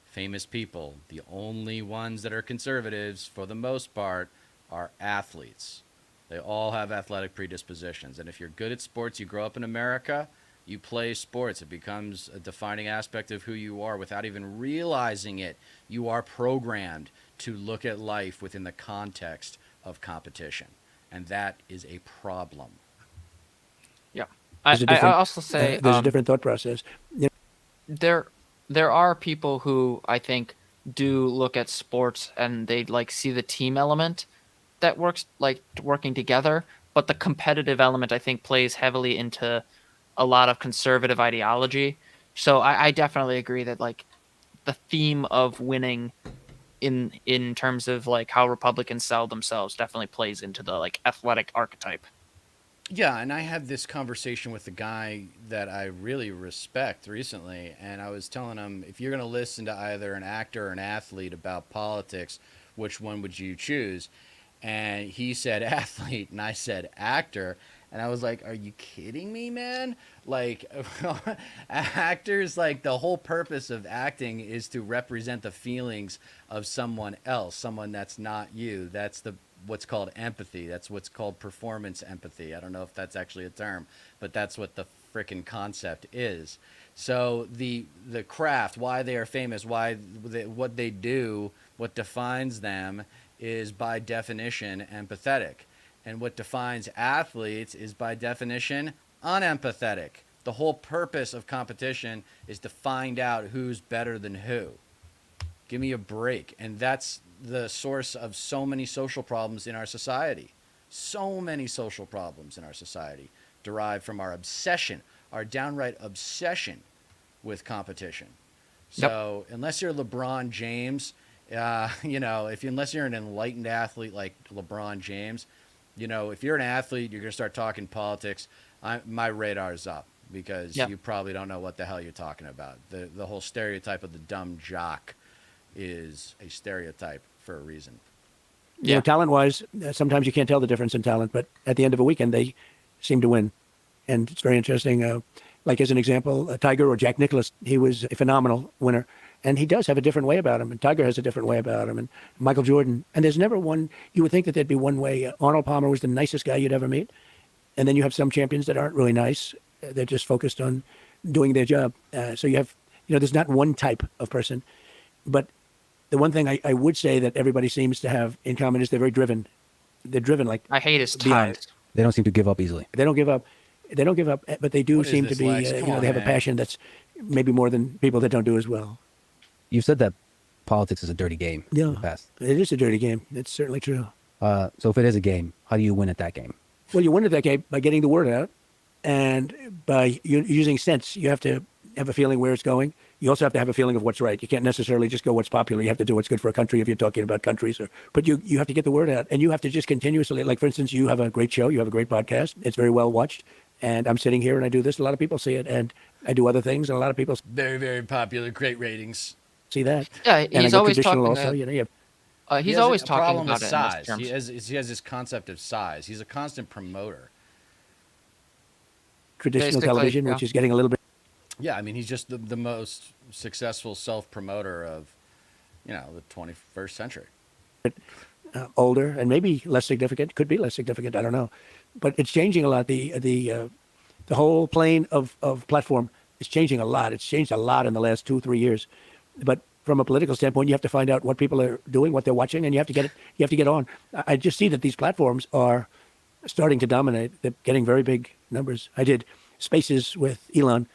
Famous people, the only ones that are conservatives for the most part, are athletes. They all have athletic predispositions. And if you're good at sports, you grow up in America, you play sports. It becomes a defining aspect of who you are without even realizing it. You are programmed to look at life within the context of competition. And that is a problem. Yeah. There's a I different, also say there's a different thought process. You there are people who I think do look at sports and they like see the team element that works, like working together, but the competitive element I think plays heavily into a lot of conservative ideology. So I definitely agree that like the theme of winning in terms of like how Republicans sell themselves definitely plays into the like athletic archetype. Yeah, and I had this conversation with a guy that I really respect recently, and I was telling him, if you're going to listen to either an actor or an athlete about politics, which one would you choose? And he said athlete, and I said actor. And I was like, are you kidding me, man? Like, actors, like, the whole purpose of acting is to represent the feelings of someone else, someone that's not you. That's what's called empathy. That's what's called performance empathy. I don't know if that's actually a term, but that's what the frickin' concept is. So the craft, why they are famous, what they do, what defines them is by definition empathetic. And what defines athletes is by definition unempathetic. The whole purpose of competition is to find out who's better than who. Give me a break. And that's the source of so many social problems in our society. So many social problems in our society derive from our obsession, our downright obsession with competition. So unless you're LeBron James, unless you're an enlightened athlete like LeBron James, if you're an athlete, you're going to start talking politics. My radar's up because you probably don't know what the hell you're talking about. The whole stereotype of the dumb jock is a stereotype for a reason. know, talent-wise, sometimes you can't tell the difference in talent, but at the end of a weekend, they seem to win. And it's very interesting. Like as an example, Tiger or Jack Nicklaus, he was a phenomenal winner. And he does have a different way about him. And Tiger has a different way about him. And Michael Jordan. And there's never one, you would think that there'd be one way. Arnold Palmer was the nicest guy you'd ever meet. And then you have some champions that aren't really nice. They're just focused on doing their job. So you have, there's not one type of person. But the one thing I would say that everybody seems to have in common is they're very driven. They're driven like I hate his beyond. ties. They don't seem to give up easily. They don't give up. They don't give up, but they do What is seem to this, be, Lex? Come on, they have a man. passion that's maybe more than people that don't do as well. You've said that politics is a dirty game in the past. It is a dirty game. It's certainly true. So if it is a game, how do you win at that game? Well, you win at that game by getting the word out and by using sense. You have to have a feeling where it's going. You also have to have a feeling of what's right. You can't necessarily just go what's popular. You have to do what's good for a country if you're talking about countries. But you have to get the word out. And you have to just continuously, like, for instance, you have a great show. You have a great podcast. It's very well watched. And I'm sitting here and I do this. A lot of people see it. And I do other things. And a lot of people Very, very popular, great ratings. see that. Yeah, And I he's go always traditional talking. also. You have He's He has always a talking problem about with it in size. those terms. He has this concept of size. He's a constant promoter. traditional Basically, television, yeah. which is getting a little bit. Yeah, I mean, he's just the most successful self-promoter of, the 21st century. Older and maybe less significant. Could be less significant. I don't know, but it's changing a lot. The whole plane of platform is changing a lot. It's changed a lot in the last 2-3 years. But from a political standpoint, you have to find out what people are doing, what they're watching, and you have to get it. You have to get on. I just see that these platforms are starting to dominate. They're getting very big numbers. I did Spaces with Elon,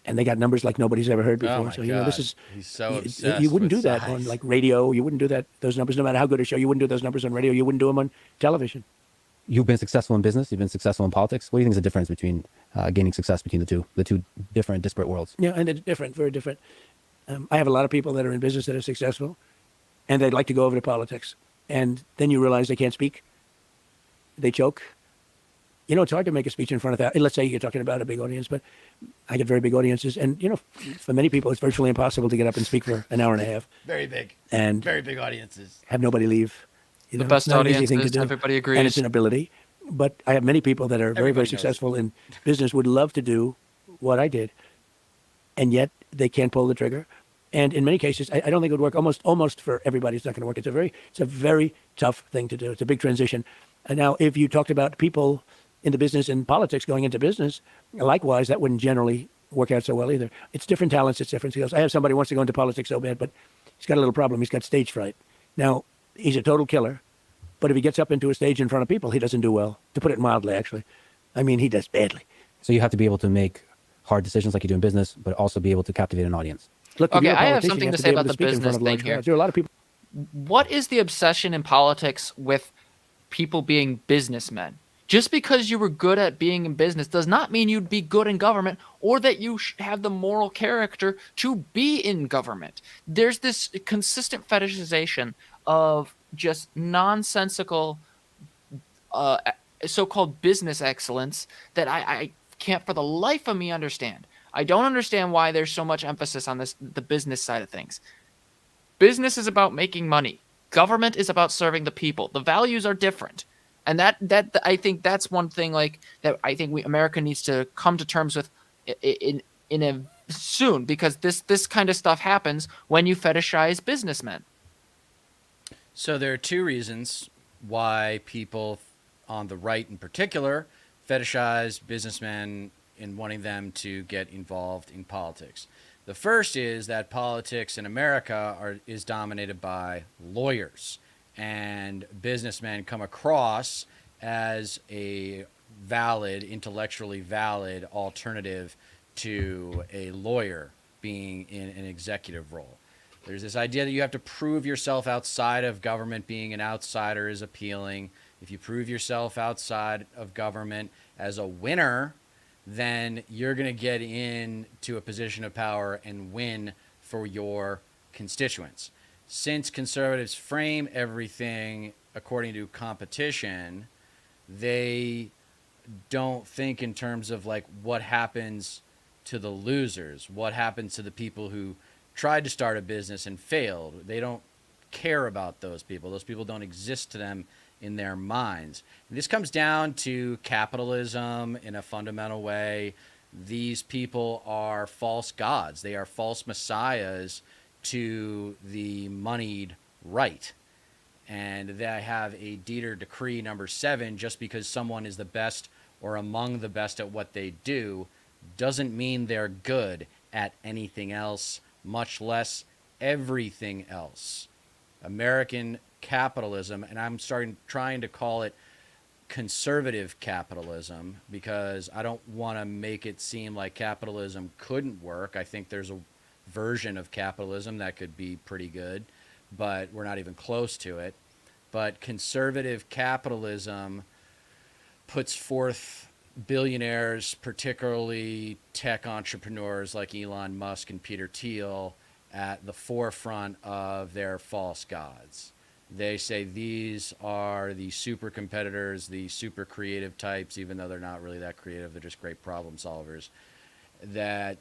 and they got numbers like nobody's ever heard before. Oh my So God. this is He's so you obsessed wouldn't with do that size. on like radio. You wouldn't do those numbers no matter how good a show. You wouldn't do those numbers on radio. You wouldn't do them on television. You've been successful in business. You've been successful in politics. What do you think is the difference between gaining success between the two different disparate worlds? Yeah, and it's different, very different. I have a lot of people that are in business that are successful, and they'd like to go over to politics. And then you realize they can't speak. They choke. It's hard to make a speech in front of that. Let's say you're talking about a big audience, but I get very big audiences. And, for many people, it's virtually impossible to get up and speak for an hour and a half Very big. and Very big audiences. have nobody leave. The best it's not an easy thing to audiences, do. everybody agrees. And it's an ability. But I have many people that are very, very Everybody knows. successful in business, would love to do what I did, and yet they can't pull the trigger. And in many cases, I don't think it would work. Almost for everybody, it's not going to work. It's a very tough thing to do. It's a big transition. And now, if you talked about people in the business and politics going into business, likewise, that wouldn't generally work out so well either. It's different talents, it's different skills. I have somebody who wants to go into politics so bad, but he's got a little problem. He's got stage fright. Now, he's a total killer, but if he gets up into a stage in front of people, he doesn't do well. To put it mildly, actually, I mean, he does badly. So you have to be able to make hard decisions like you do in business, but also be able to captivate an audience. Look, if Okay, you're a I have politician, something you to be say able about the speak in front business of large thing here. crowds. There are a lot of people. What is the obsession in politics with people being businessmen? Just because you were good at being in business does not mean you'd be good in government or that you have the moral character to be in government. There's this consistent fetishization of just nonsensical so-called business excellence that I can't for the life of me understand. I don't understand why there's so much emphasis on the business side of things. Business is about making money. Government is about serving the people. The values are different. And that I think that's one thing like that I think America needs to come to terms with in a soon, because this kind of stuff happens when you fetishize businessmen. So there are two reasons why people on the right in particular fetishize businessmen in wanting them to get involved in politics. The first is that politics in America is dominated by lawyers, and businessmen come across as a valid, intellectually valid alternative to a lawyer being in an executive role. There's this idea that you have to prove yourself outside of government. Being an outsider is appealing. If you prove yourself outside of government as a winner, then you're going to get into a position of power and win for your constituents. Since conservatives frame everything according to competition, they don't think in terms of like what happens to the losers, what happens to the people who tried to start a business and failed. They don't care about those people. Those people don't exist to them in their minds. And this comes down to capitalism in a fundamental way. These people are false gods. They are false messiahs to the moneyed right. And they have a Deter decree number 7, just because someone is the best or among the best at what they do doesn't mean they're good at anything else, much less everything else. American capitalism, and I'm trying to call it conservative capitalism, because I don't want to make it seem like capitalism couldn't work. I think there's a version of capitalism that could be pretty good, but we're not even close to it. But conservative capitalism puts forth billionaires, particularly tech entrepreneurs like Elon Musk and Peter Thiel, at the forefront of their false gods. They say these are the super competitors, the super creative types, even though they're not really that creative. They're just great problem solvers that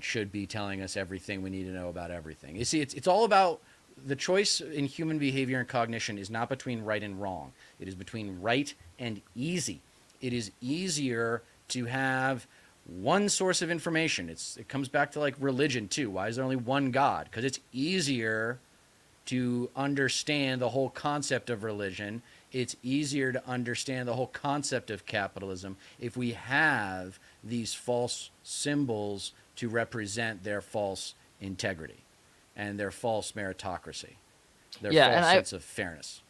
should be telling us everything we need to know about everything. You see, it's all about the choice in human behavior and cognition is not between right and wrong. It is between right and easy. It is easier to have one source of information. It comes back to like religion too. Why is there only one God? Because it's easier to understand the whole concept of religion. It's easier to understand the whole concept of capitalism if we have these false symbols to represent their false integrity and their false meritocracy, their false sense of fairness.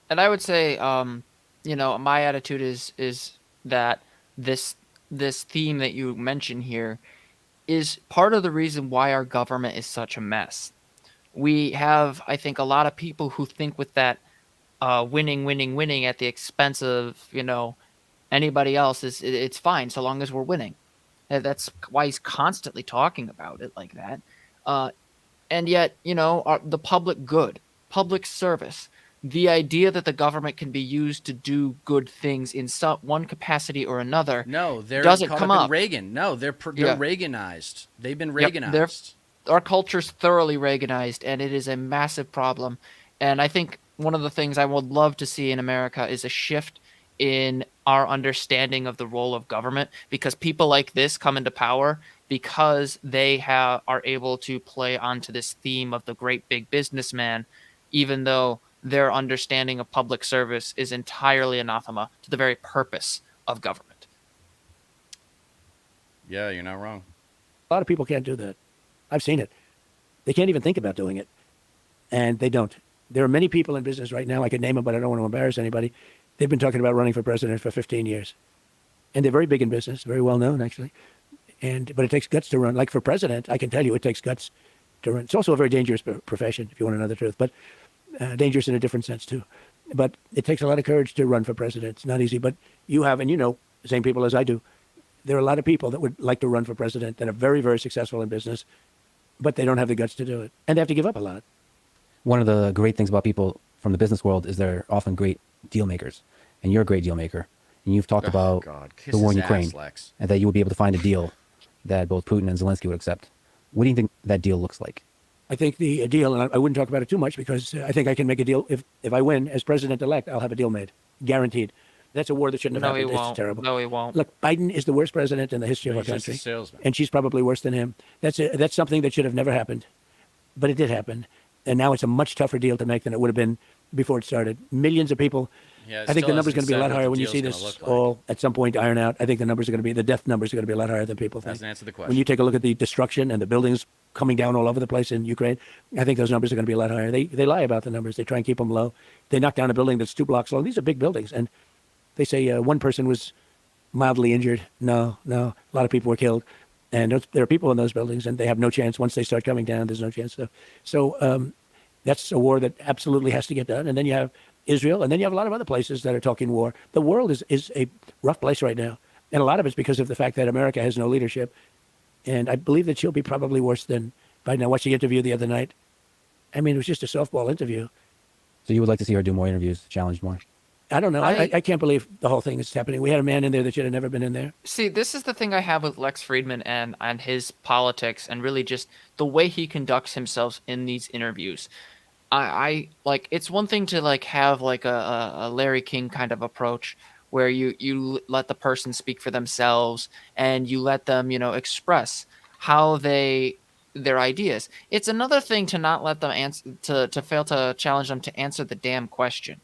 And I would say, my attitude is that this theme that you mentioned here is part of the reason why our government is such a mess. We have, I think, a lot of people who think with that winning at the expense of, anybody else it's fine so long as we're winning. And that's why he's constantly talking about it like that. And yet, the public good, public service, the idea that the government can be used to do good things in one capacity or another, no, they're doesn't caught come up up. in Reagan. No, they're Reaganized. They've been Reaganized. Our culture's thoroughly Reaganized, and it is a massive problem. And I think one of the things I would love to see in America is a shift in our understanding of the role of government, because people like this come into power because they are able to play onto this theme of the great big businessman, even though their understanding of public service is entirely anathema to the very purpose of government. Yeah, you're not wrong. A lot of people can't do that. I've seen it. They can't even think about doing it, and they don't. There are many people in business right now. I could name them, but I don't want to embarrass anybody. They've been talking about running for president for 15 years, and they're very big in business, very well known actually. But it takes guts to run. Like for president, I can tell you, it takes guts to run. It's also a very dangerous profession, if you want to know the truth, but dangerous in a different sense too. But it takes a lot of courage to run for president. It's not easy. But you have, and you know, the same people as I do. There are a lot of people that would like to run for president that are very, very successful in business, but they don't have the guts to do it, and they have to give up a lot. One of the great things about people from the business world is they're often great deal makers, and you're a great deal maker. And you've talked about Kiss the war in his Ukraine, ass, Lex. and that you would be able to find a deal that both Putin and Zelensky would accept. What do you think that deal looks like? I think the deal, and I wouldn't talk about it too much because I think I can make a deal. If I win as president-elect, I'll have a deal made, guaranteed. That's a war that shouldn't have No, he happened. won't. It's terrible. No, he won't. Look, Biden is the worst president in the history of our He's just a country, salesman. and she's probably worse than him. That's something that should have never happened, but it did happen, and now it's a much tougher deal to make than it would have been before it started. Millions of people. Yeah, it I think still the number's going hasn't to be a said lot what higher the when you deal's see gonna this look like. all at some point iron out. I think the death numbers are going to be a lot higher than people think. Doesn't answer the question. When you take a look at the destruction and the buildings coming down all over the place in Ukraine, I think those numbers are going to be a lot higher. They lie about the numbers. They try and keep them low. They knock down a building that's 2 blocks long. These are big buildings, and they say one person was mildly injured. No, a lot of people were killed, and there are people in those buildings, and they have no chance. Once they start coming down, there's no chance. So that's a war that absolutely has to get done. And then you have Israel, and then you have a lot of other places that are talking war. The world is a rough place right now, and a lot of it's because of the fact that America has no leadership. And I believe that she'll be probably worse than Biden. I watched the interview the other night. I mean, it was just a softball interview. So you would like to see her do more interviews, challenge more? I don't know. I can't believe the whole thing is happening. We had a man in there that should have never been in there. See, this is the thing I have with Lex Fridman and his politics, and really just the way he conducts himself in these interviews. I like, it's one thing to like have like a Larry King kind of approach where you let the person speak for themselves and you let them, express how their ideas. It's another thing to not let them answer, to fail to challenge them to answer the damn question.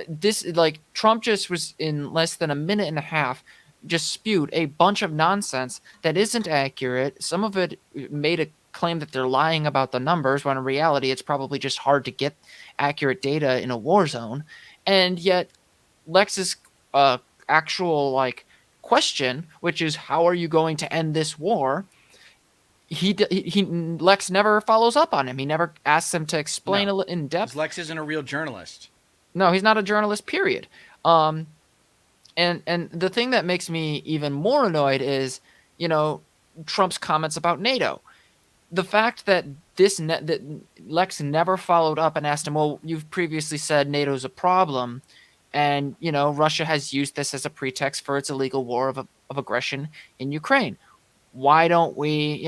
This, like, Trump just was in less than a minute and a half just spewed a bunch of nonsense that isn't accurate. Some of it made a claim that they're lying about the numbers, when in reality it's probably just hard to get accurate data in a war zone. And yet Lex's actual like question, which is how are you going to end this war, Lex never follows up on him. He never asks him to explain in depth. 'Cause Lex isn't a real journalist. No, he's not a journalist, period. And the thing that makes me even more annoyed is, Trump's comments about NATO. The fact that that Lex never followed up and asked him, well, you've previously said NATO's a problem, and, Russia has used this as a pretext for its illegal war of aggression in Ukraine. Why don't we,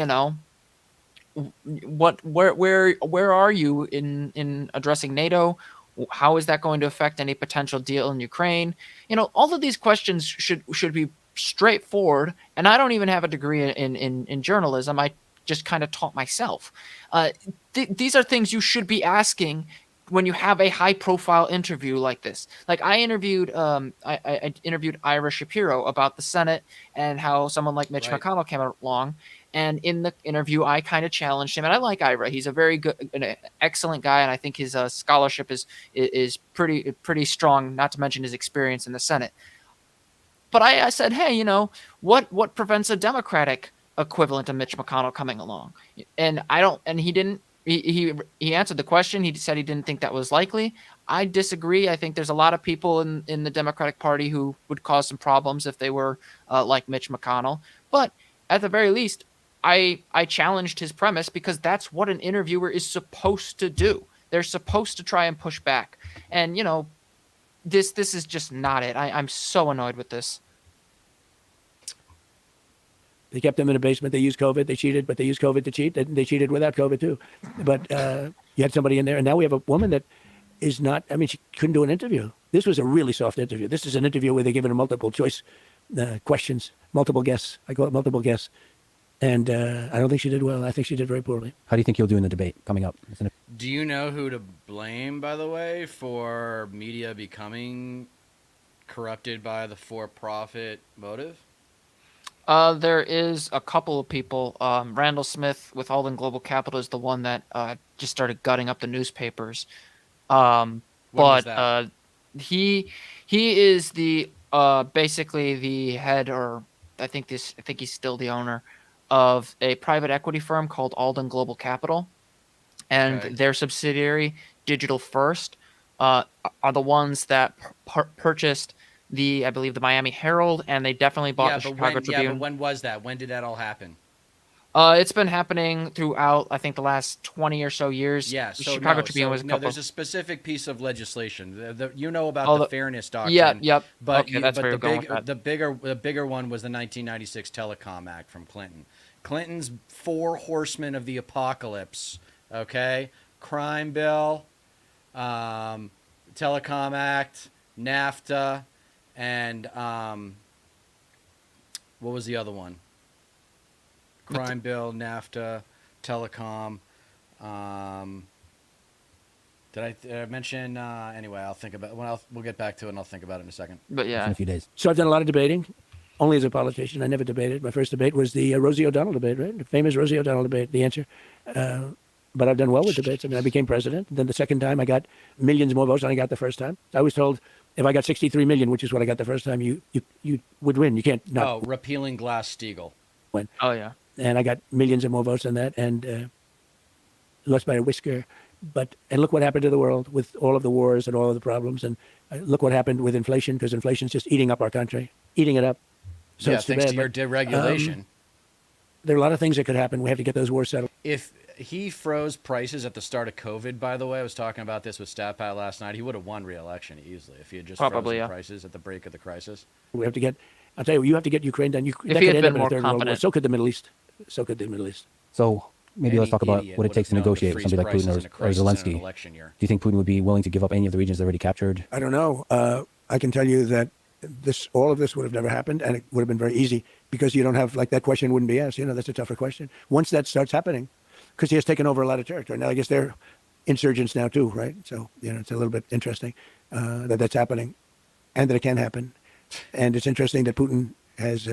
where are you in addressing NATO? How is that going to affect any potential deal in Ukraine? All of these questions should be straightforward. And I don't even have a degree in journalism. I just kind of taught myself. These are things you should be asking when you have a high-profile interview like this. Like I interviewed Ira Shapiro about the Senate and how someone like Mitch McConnell came along. And in the interview, I kind of challenged him. And I like Ira. He's a very good, an excellent guy, and I think his scholarship is pretty strong. Not to mention his experience in the Senate. But I said, hey, what prevents a Democratic equivalent of Mitch McConnell coming along? And I don't. And he didn't. He answered the question. He said he didn't think that was likely. I disagree. I think there's a lot of people in the Democratic Party who would cause some problems if they were like Mitch McConnell. But at the very least, I challenged his premise because that's what an interviewer is supposed to do. They're supposed to try and push back. And, this is just not it. I'm so annoyed with this. They kept them in a basement. They used COVID. They cheated, but they used COVID to cheat. They cheated without COVID too. But you had somebody in there, and now we have a woman that is not. I mean, she couldn't do an interview. This was a really soft interview. This is an interview where they're given multiple choice questions, multiple guesses. I call it multiple guess. And I don't think she did well. I think she did very poorly. How do you think you'll do in the debate coming up? Do you know who to blame, by the way, for media becoming corrupted by the for-profit motive? There is a couple of people. Randall Smith with Alden Global Capital is the one that just started gutting up the newspapers. When was that? He is the basically the head, or I think he's still the owner of a private equity firm called Alden Global Capital, and Okay. their subsidiary Digital First are the ones that purchased I believe the Miami Herald, and they definitely bought the Chicago Tribune. Yeah, but when was that? When did that all happen? It's been happening throughout, I think, the last 20 or so years. Yeah, The so Chicago Tribune was a couple. there's a specific piece of legislation. You know about the fairness doctrine. Yeah, yep. But okay, that's where you're going with that. the bigger one was the 1996 Telecom Act from Clinton. Clinton's four horsemen of the apocalypse. Okay, crime bill, Telecom Act, NAFTA, and what was the other one? Crime bill, NAFTA, telecom. Did I mention? Anyway, I'll think about. We'll get back to it, and I'll think about it in a second. But In yeah, a few days. So I've done a lot of debating, only as a politician. I never debated. My first debate was the Rosie O'Donnell debate, right? The famous Rosie O'Donnell debate, the answer. But I've done well with debates. I mean, I became president. Then the second time, I got millions more votes than I got the first time. I was told if I got 63 million, which is what I got the first time, you would win. You can't not repealing Glass-Steagall. win. oh yeah. And I got millions of more votes than that, and lost by a whisker. And look what happened to the world with all of the wars and all of the problems, and look what happened with inflation, because inflation's just eating up our country, eating it up. So yeah, it's too thanks bad, to your but, deregulation. there are a lot of things that could happen. We have to get those wars settled. If he froze prices at the start of COVID, by the way, I was talking about this with StatPat last night, he would have won re-election easily if he had just Probably, frozen yeah. prices at the break of the crisis. We have to get. I'll tell you, you have to get Ukraine done. If That he could had end been up in a more third world war. competent. So could the Middle East. So could the Middle East. So maybe let's talk about idiot what it would takes to have known negotiate with freeze somebody like prices Putin in a or crisis in an Zelensky. election year. Do you think Putin would be willing to give up any of the regions they've already captured? I don't know. I can tell you that all of this would have never happened, and it would have been very easy because you don't have, like, that question wouldn't be asked. That's a tougher question. Once that starts happening, because he has taken over a lot of territory. Now, I guess they're insurgents now too, right? So, it's a little bit interesting that that's happening and that it can happen. And it's interesting that Putin has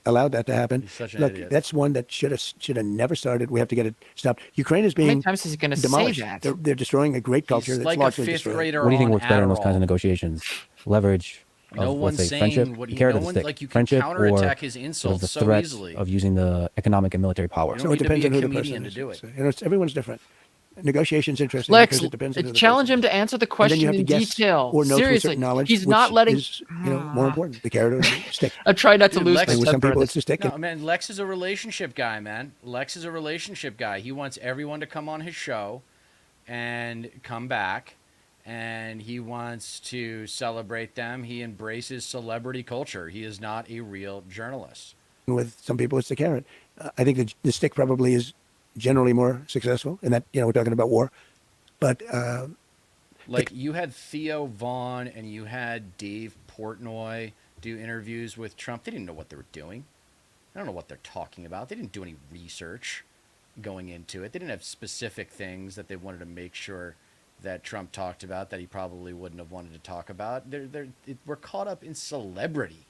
allowed that to happen. He's such an Look, idiot. that's one that should have never started. We have to get it stopped. Ukraine is How many being times is he going to say demolished. that? They're destroying a great culture He's that's like a largely fifth destroyed. grader What do you think on works better in those kinds of Adderall. negotiations? Leverage No of, one's let's say, saying friendship, what the carrot or the no one- stick? like, you can friendship counterattack or his sort of insults the so threat easily. of using the economic and military power? You So don't it need to depends be on a who the comedian person to is. do it. Everyone's different. Negotiation's interesting. Lex, because it depends on who the challenge person him is. to answer the And then question you have to in guess detail. or know through Seriously, certain knowledge, he's which not letting. is, more important, the carrot or the stick. I try not to Dude, lose Lex- my And with some temper. people, at it's the this- stick. No, man, Lex is a relationship guy, man. Lex is a relationship guy. He wants everyone to come on his show and come back, and he wants to celebrate them. He embraces celebrity culture. He is not a real journalist. With some people, it's the carrot. I think the stick probably is generally more successful in that, we're talking about war. But Like, you had Theo Vaughn and you had Dave Portnoy do interviews with Trump. They didn't know what they were doing. I don't know what they're talking about. They didn't do any research going into it. They didn't have specific things that they wanted to make sure that Trump talked about that he probably wouldn't have wanted to talk about. We're caught up in celebrity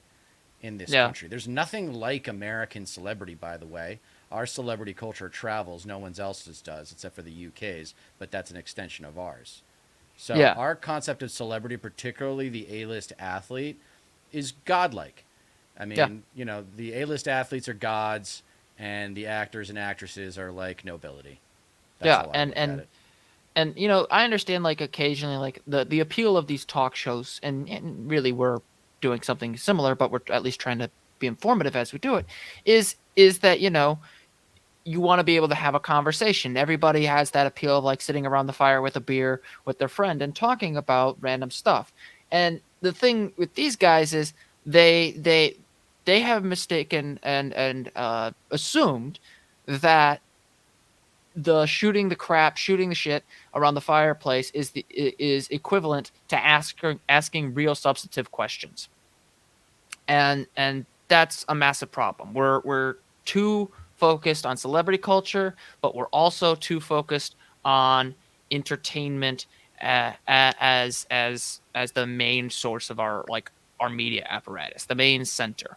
in this country. There's nothing like American celebrity, by the way. Our celebrity culture travels. No one else's does, except for the UK's, but that's an extension of ours. So our concept of celebrity, particularly the A-list athlete, is godlike. I mean, the A-list athletes are gods, and the actors and actresses are like nobility. That's how I look at it. And I understand, like, occasionally, like, the appeal of these talk shows, and really we're doing something similar, but we're at least trying to be informative as we do it, is that you want to be able to have a conversation. Everybody has that appeal of, like, sitting around the fire with a beer with their friend and talking about random stuff. And the thing with these guys is they have mistaken and assumed that the shooting the crap, shooting the shit around the fireplace is equivalent to asking real substantive questions. And that's a massive problem. We're too focused on celebrity culture, but we're also too focused on entertainment as the main source of our media apparatus, the main center.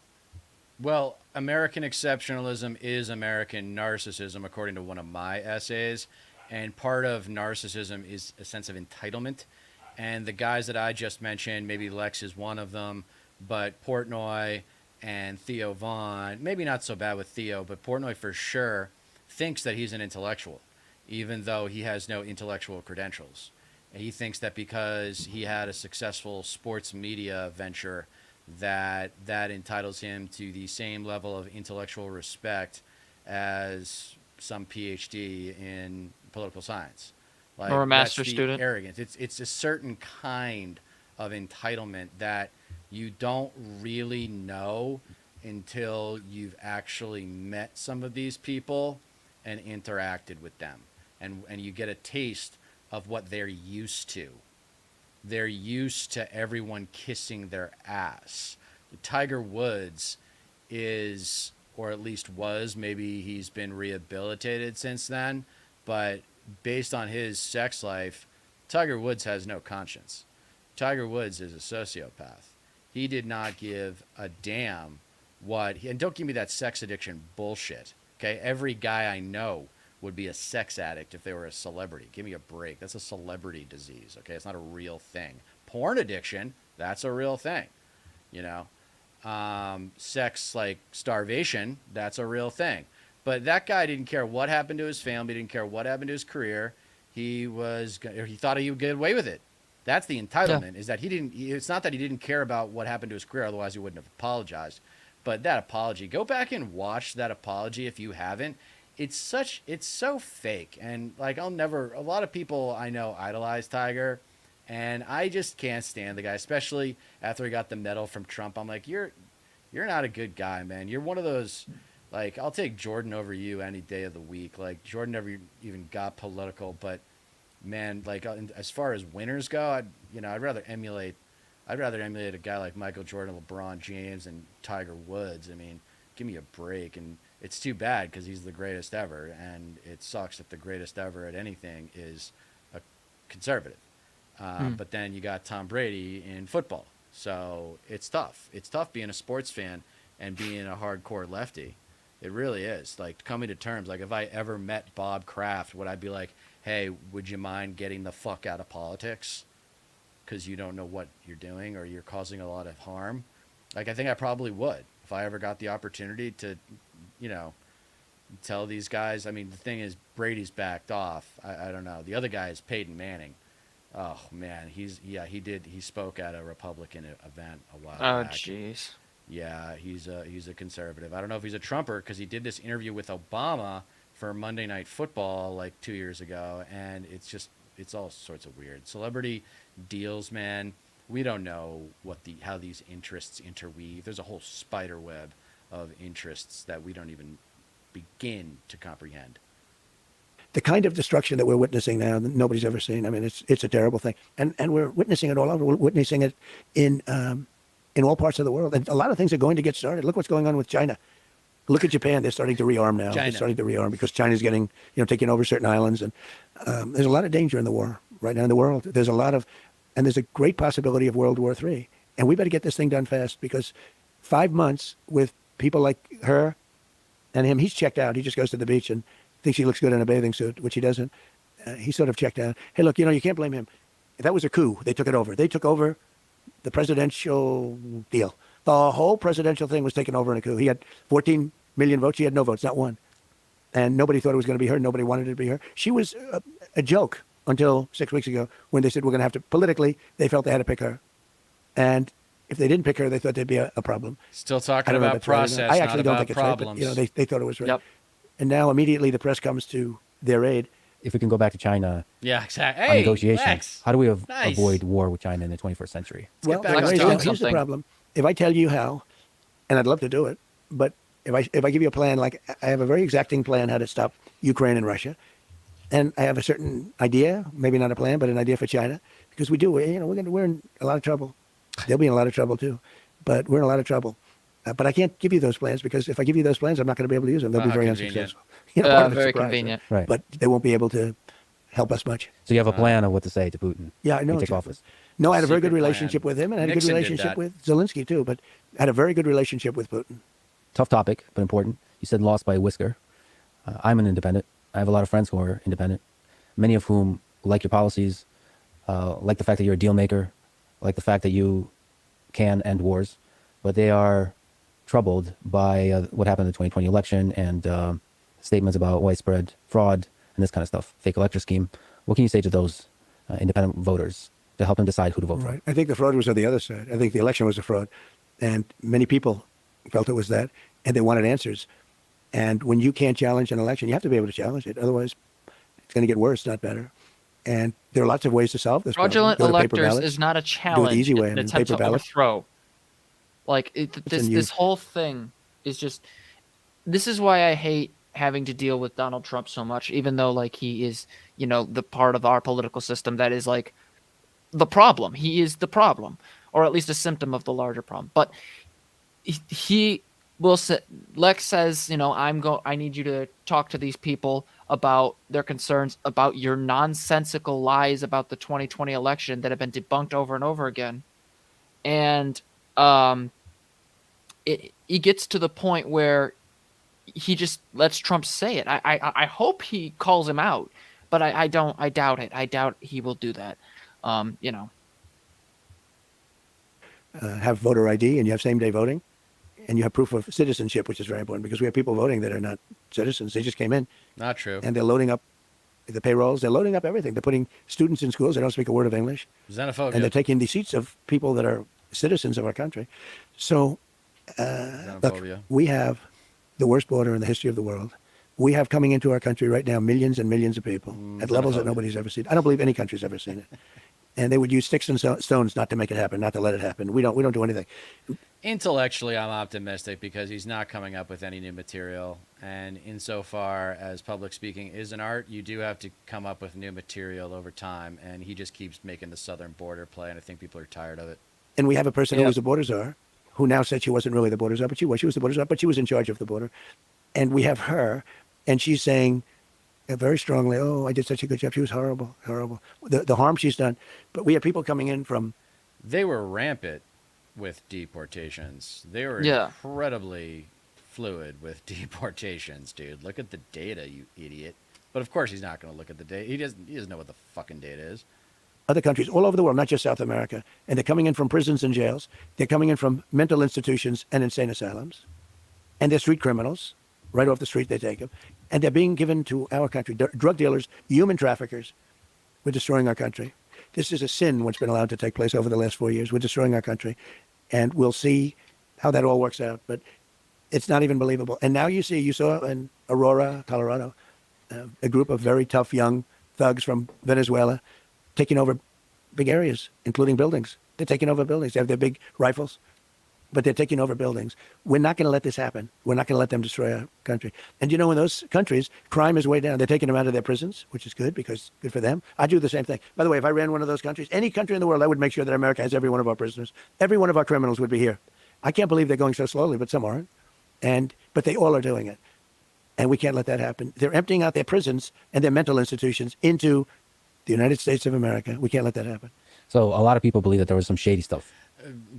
Well, American exceptionalism is American narcissism, according to one of my essays. And part of narcissism is a sense of entitlement. And the guys that I just mentioned, maybe Lex is one of them, but Portnoy and Theo Vaughn, maybe not so bad with Theo, but Portnoy for sure thinks that he's an intellectual, even though he has no intellectual credentials. And he thinks that because he had a successful sports media venture, that entitles him to the same level of intellectual respect as some PhD in political science, like, Or a that's master's the student. arrogance. It's a certain kind of entitlement that you don't really know until you've actually met some of these people and interacted with them, and you get a taste of what they're used to. They're used to everyone kissing their ass. Tiger Woods is, or at least was, maybe he's been rehabilitated since then, but based on his sex life, Tiger Woods has no conscience. Tiger Woods is a sociopath. He did not give a damn and don't give me that sex addiction bullshit. Okay, every guy I know would be a sex addict if they were a celebrity. Give me a break. That's a celebrity disease. Okay, it's not a real thing. Porn addiction, that's a real thing. You know, sex like starvation, that's a real thing. But that guy didn't care what happened to his family, didn't care what happened to his career. He thought he would get away with it. That's the entitlement. Is that he didn't. It's not that he didn't care about what happened to his career. Otherwise, he wouldn't have apologized. But that apology, go back and watch that apology if you haven't. It's so fake. And like, a lot of people I know idolize Tiger, and I just can't stand the guy, especially after he got the medal from Trump. I'm like, you're not a good guy, man. You're one of those, like, I'll take Jordan over you any day of the week. Like, Jordan never even got political, but man, like, as far as winners go, I'd rather emulate a guy like Michael Jordan, LeBron James, and Tiger Woods. I mean, give me a break. And it's too bad because he's the greatest ever, and it sucks that the greatest ever at anything is a conservative. But then you got Tom Brady in football, so it's tough. It's tough being a sports fan and being a hardcore lefty. It really is. Like, coming to terms. Like, if I ever met Bob Kraft, would I be like, hey, would you mind getting the fuck out of politics because you don't know what you're doing or you're causing a lot of harm? Like, I think I probably would if I ever got the opportunity to, tell these guys. I mean, the thing is, Brady's backed off. I don't know. The other guy is Peyton Manning. Oh man, he spoke at a Republican event a while back. Oh jeez. Yeah, he's a conservative. I don't know if he's a Trumper because he did this interview with Obama for Monday Night Football like 2 years ago, and it's all sorts of weird celebrity deals, man. We don't know how these interests interweave. There's a whole spider web of interests that we don't even begin to comprehend. The kind of destruction that we're witnessing now that nobody's ever seen. I mean, it's a terrible thing, and we're witnessing it all over. We're witnessing it in all parts of the world, and a lot of things are going to get started. Look what's going on with China. Look at Japan; they're starting to rearm now. They're starting to rearm because China's getting, taking over certain islands, and there's a lot of danger in the war right now in the world. There's a great possibility of World War III, and we better get this thing done fast because 5 months with people like her and him, he's checked out. He just goes to the beach and thinks he looks good in a bathing suit, which he doesn't. He's sort of checked out. Hey, look, you can't blame him. That was a coup. They took it over. They took over the presidential deal. The whole presidential thing was taken over in a coup. He had 14 million votes. She had no votes, not one. And nobody thought it was going to be her. Nobody wanted it to be her. She was a joke until 6 weeks ago when they said we're going to have to, politically, they felt they had to pick her. And if they didn't pick her, they thought there'd be a problem. Still talking about process, I actually not don't about think it's problems. right, but, they thought it was right. Yep. And now immediately the press comes to their aid. If we can go back to China Yeah, exactly. on Hey, negotiations, Lex. how do we Nice. avoid war with China in the 21st century? Well, back on here's topic. the problem. If I tell you how, and I'd love to do it, but if I give you a plan, like I have a very exacting plan how to stop Ukraine and Russia, And I have a certain idea, maybe not a plan, but an idea for China, because we do. We're in a lot of trouble. They'll be in a lot of trouble too, but we're in a lot of trouble. But I can't give you those plans because if I give you those plans, I'm not going to be able to use them. They'll be How very convenient. unsuccessful. Part of it's Very surprise, convenient. Right. But they won't be able to help us much. So you have a plan of what to say to Putin. Yeah, I when know. he takes exactly. office. No, I had a very Secret good relationship plan. with him, and I had a Nixon good did relationship that. with Zelensky too. But I had a very good relationship with Putin. Tough topic, but important. You said lost by a whisker. I'm an independent. I have a lot of friends who are independent, many of whom like your policies, like the fact that you're a deal maker, like the fact that you can end wars, but they are troubled by what happened in the 2020 election and statements about widespread fraud and this kind of stuff, fake elector scheme. What can you say to those independent voters to help them decide who to vote for? Right. I think the fraud was on the other side. I think the election was a fraud, and many people felt it was that, and they wanted answers. And when you can't challenge an election, you have to be able to challenge it. Otherwise, it's going to get worse, not better. And there are lots of ways to solve this Fraudulent problem. Go to paper electors ballots. is not a challenge. easy way, It's an I mean, attempt paper to ballots. overthrow. Like Listen, this whole thing is just. This is why I hate having to deal with Donald Trump so much, even though like he is, the part of our political system that is like the problem. He is the problem, or at least a symptom of the larger problem. But he will say, Lex says, I need you to talk to these people about their concerns about your nonsensical lies about the 2020 election that have been debunked over and over again. And it gets to the point where he just lets Trump say it. I hope he calls him out, but I doubt it. I doubt he will do that. Have voter ID, and you have same-day voting, and you have proof of citizenship, which is very important because we have people voting that are not citizens. They just came in, Not true. and they're loading up the payrolls. They're loading up everything. They're putting students in schools. They don't speak a word of English. Xenophobia. And they're taking the seats of people that are citizens of our country. So, look, Xenophobia. we have the worst border in the history of the world. We have coming into our country right now millions and millions of people at levels that xenophobia. nobody's ever seen. I don't believe any country's ever seen it. And they would use sticks and stones not to make it happen, not to let it happen. We don't do anything. Intellectually, I'm optimistic because he's not coming up with any new material. And insofar as public speaking is an art, you do have to come up with new material over time. And he just keeps making the southern border play, and I think people are tired of it. And we have a person who Yep. was the border czar, who now said she wasn't really the border czar, but she was. She was the border czar, but she was in charge of the border. And we have her, and she's saying very strongly, "Oh, I did such a good job. She was horrible, horrible. The harm she's done." But we have people coming in from They were rampant with deportations. They were Yeah. incredibly fluid with deportations, dude. Look at the data, you idiot. But of course he's not going to look at the data. He doesn't know what the fucking data is. other countries all over the world, not just South America, and they're coming in from prisons and jails. They're coming in from mental institutions and insane asylums, and they're street criminals. Right off the street, they take them, and they're being given to our country. Drug dealers, human traffickers. We're destroying our country. This is a sin what's been allowed to take place over the last 4 years. We're destroying our country, and we'll see how that all works out. But it's not even believable. And now you saw in Aurora, Colorado, a group of very tough young thugs from Venezuela taking over big areas, including buildings. They're taking over buildings. They have their big rifles, but they're taking over buildings. We're not going to let this happen. We're not going to let them destroy our country. And in those countries, crime is way down. They're taking them out of their prisons, which is good because good for them. I do the same thing. By the way, if I ran one of those countries, any country in the world, I would make sure that America has every one of our prisoners. Every one of our criminals would be here. I can't believe they're going so slowly, but some aren't. But they all are doing it. And we can't let that happen. They're emptying out their prisons and their mental institutions into the United States of America. We can't let that happen. So a lot of people believe that there was some shady stuff.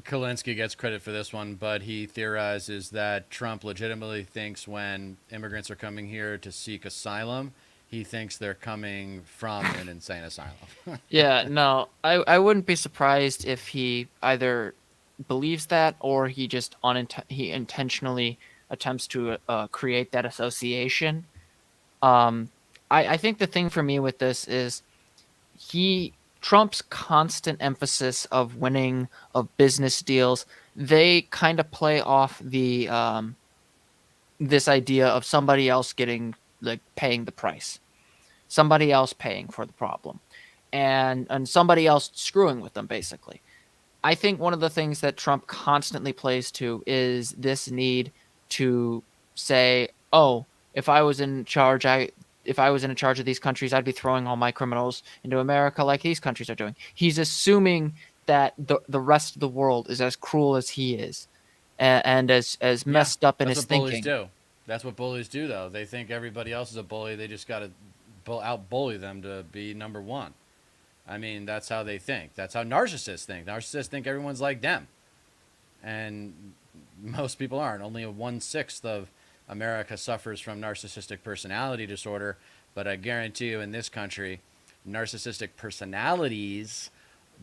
Kalinsky gets credit for this one, but he theorizes that Trump legitimately thinks when immigrants are coming here to seek asylum, he thinks they're coming from an insane asylum. Yeah, no, I wouldn't be surprised if he either believes that or he just he intentionally attempts to create that association. I think the thing for me with this is Trump's constant emphasis of winning, of business deals, they kind of play off the this idea of somebody else paying the price, somebody else paying for the problem, and somebody else screwing with them, basically. I think one of the things that Trump constantly plays to is this need to say, "Oh, if I was in charge, if I was in charge of these countries, I'd be throwing all my criminals into America like these countries are doing. He's assuming that the rest of the world is as cruel as he is, and as Yeah, messed up in that's his what bullies thinking. do. That's what bullies do, though. They think everybody else is a bully. They just got to out bully them to be number one. I mean, that's how they think. That's how narcissists think. Narcissists think everyone's like them, and most people aren't. Only 1/6 of America suffers from narcissistic personality disorder, but I guarantee you, in this country, narcissistic personalities,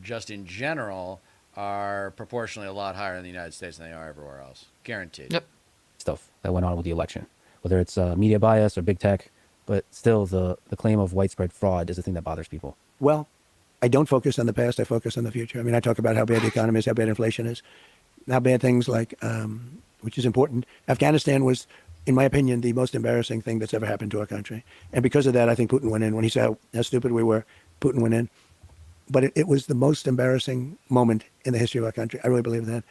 just in general, are proportionally a lot higher in the United States than they are everywhere else. Guaranteed. Yep. Stuff that went on with the election, whether it's media bias or big tech, but still the claim of widespread fraud is the thing that bothers people. Well, I don't focus on the past. I focus on the future. I mean, I talk about how bad the economy is, how bad inflation is, how bad things like, which is important. Afghanistan was, in my opinion, the most embarrassing thing that's ever happened to our country. And because of that, I think Putin went in. When he saw how stupid we were, Putin went in. But it was the most embarrassing moment in the history of our country. I really believe that.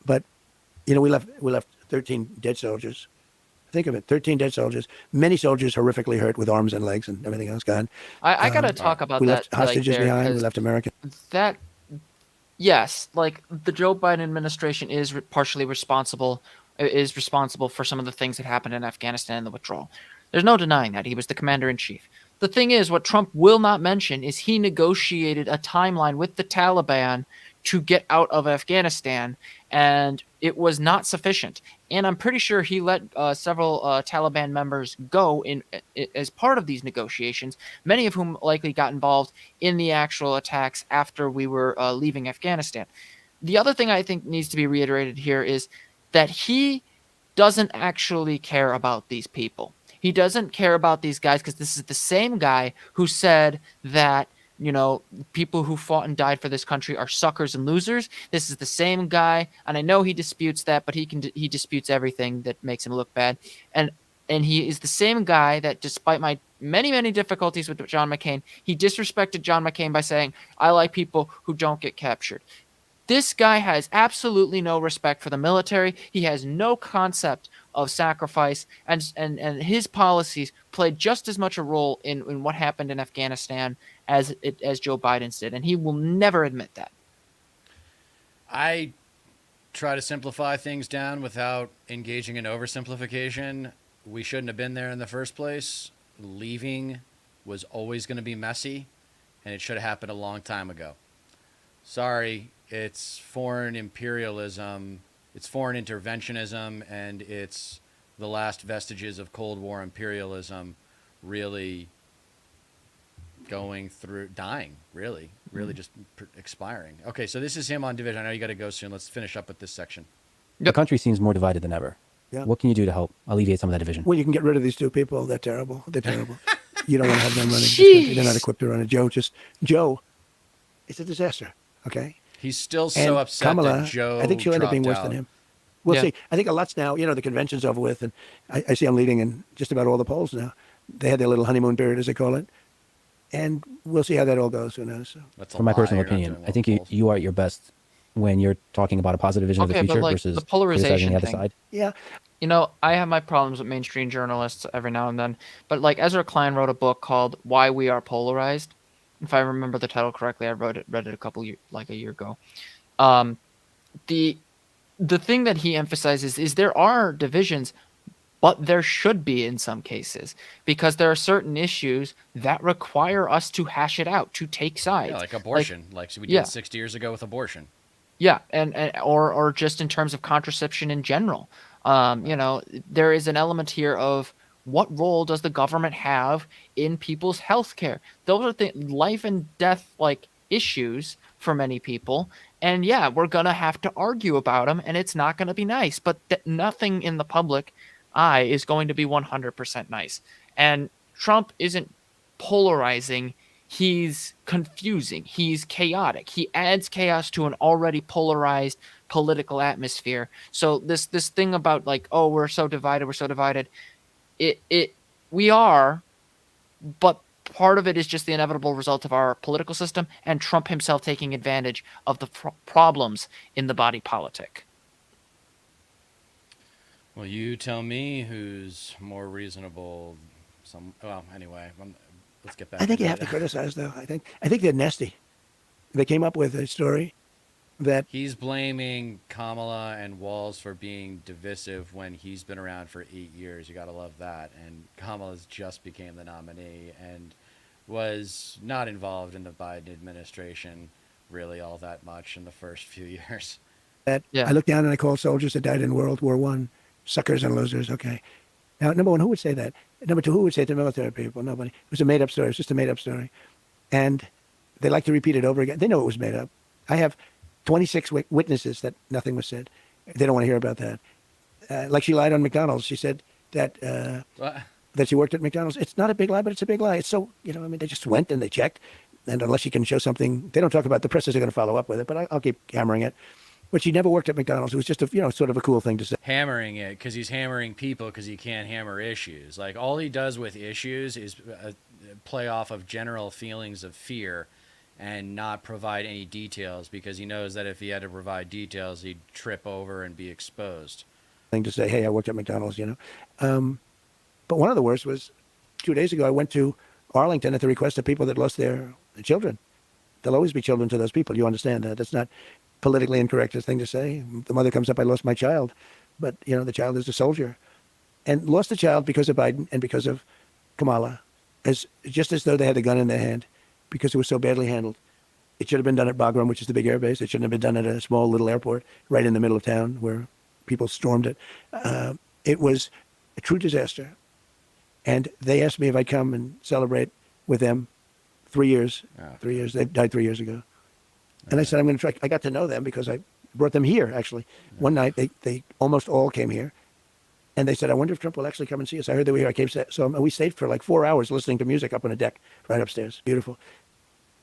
But, you know, we left 13 dead soldiers. Think of it, 13 dead soldiers. Many soldiers horrifically hurt with arms and legs and everything else gone. I gotta talk about We that. left hostages like, there, behind. We 'cause left American. that yes, like the Joe Biden administration is partially responsible for some of the things that happened in Afghanistan and the withdrawal. There's no denying that. He was the commander in chief. The thing is, what Trump will not mention is he negotiated a timeline with the Taliban to get out of Afghanistan, and it was not sufficient. And I'm pretty sure he let several Taliban members go as part of these negotiations, many of whom likely got involved in the actual attacks after we were leaving Afghanistan. The other thing I think needs to be reiterated here is that he doesn't actually care about these people. He doesn't care about these guys because this is the same guy who said that, you know, people who fought and died for this country are suckers and losers. This is the same guy, and I know he disputes that, but he disputes everything that makes him look bad. And he is the same guy that, despite my many difficulties with John McCain, he disrespected John McCain by saying, "I like people who don't get captured." This guy has absolutely no respect for the military. He has no concept of sacrifice, and his policies played just as much a role in what happened in Afghanistan as Joe Biden's did, and he will never admit that. I try to simplify things down without engaging in oversimplification. We shouldn't have been there in the first place. Leaving was always going to be messy, and it should have happened a long time ago. Sorry, it's foreign imperialism, it's foreign interventionism, and it's the last vestiges of Cold War imperialism really dying, really just expiring. Okay, so this is him on division. I know you got to go soon. Let's finish up with this section. The country seems more divided than ever. Yeah. What can you do to help alleviate some of that division? Well, you can get rid of these two people. They're terrible. They're terrible. You don't want to have them running this country. They're not equipped to run it. Joe, it's a disaster. Okay. He's still so And upset Kamala, that Joe I think she'll end up being dropped worse out. than him. We'll Yeah. see. I think a lot's now, you know, the convention's over with, and I see I'm leading in just about all the polls now. They had their little honeymoon period, as they call it. And we'll see how that all goes. Who knows? So. That's a From my lie. personal You're not opinion, doing I think well you, polls. you are at your best when you're talking about a positive vision of the Okay, but, future like, versus the polarization criticizing the other thing. side. Yeah. You know, I have my problems with mainstream journalists every now and then, but like Ezra Klein wrote a book called "Why We Are Polarized." If I remember the title correctly, I read it a year ago. The thing that he emphasizes is there are divisions, but there should be in some cases, because there are certain issues that require us to hash it out, to take sides. Yeah, like abortion, like we did yeah. 60 years ago with abortion. Yeah, and or just in terms of contraception in general. You know, there is an element here of what role does the government have in people's health care? Those are the life and death like issues for many people. And yeah, we're going to have to argue about them, and it's not going to be nice. But nothing in the public eye is going to be 100% nice. And Trump isn't polarizing. He's confusing. He's chaotic. He adds chaos to an already polarized political atmosphere. So this thing about like, oh, we're so divided. We are, but part of it is just the inevitable result of our political system and Trump himself taking advantage of the problems in the body politic. Well, you tell me who's more reasonable, Well, anyway, let's get back I think into you have it. to criticize, though. I think they're nasty. They came up with a story that He's blaming Kamala and Walz for being divisive when he's been around for 8 years. You got to love that. And Kamala's just became the nominee and was not involved in the Biden administration really all that much in the first few years. I Yeah. look down and I call soldiers that died in World War One suckers and losers. Okay. Now, number one, who would say that? Number two, who would say it to military people? Nobody. It was a made-up story. It was just a made-up story. And they like to repeat it over again. They know it was made up. I have 26 witnesses that nothing was said. They don't want to hear about that. Like she lied on McDonald's. She said that What? that she worked at McDonald's. It's not a big lie, but it's a big lie. It's so, I mean, they just went and they checked. And unless she can show something, they don't talk about the presses are going to follow up with it, but I'll keep hammering it. But she never worked at McDonald's. It was just a, sort of a cool thing to say. Hammering it because he's hammering people because he can't hammer issues. Like all he does with issues is play off of general feelings of fear and not provide any details because he knows that if he had to provide details, he'd trip over and be exposed. Thing to say, hey, I worked at McDonald's, But one of the worst was 2 days ago, I went to Arlington at the request of people that lost their children. There'll always be children to those people. You understand that. That's not politically incorrect thing to say. The mother comes up, I lost my child. But, the child is a soldier. And lost the child because of Biden and because of Kamala, just as though they had a gun in their hand because it was so badly handled. It should have been done at Bagram, which is the big air base. It shouldn't have been done at a small little airport right in the middle of town where people stormed it. It was a true disaster. And they asked me if I'd come and celebrate with them 3 years. Oh. 3 years. They died 3 years ago. And I said, I'm going to try. I got to know them because I brought them here, actually. One night, they almost all came here. And they said, I wonder if Trump will actually come and see us. I heard they were here. I came, so we stayed for like 4 hours listening to music up on a deck right upstairs. Beautiful.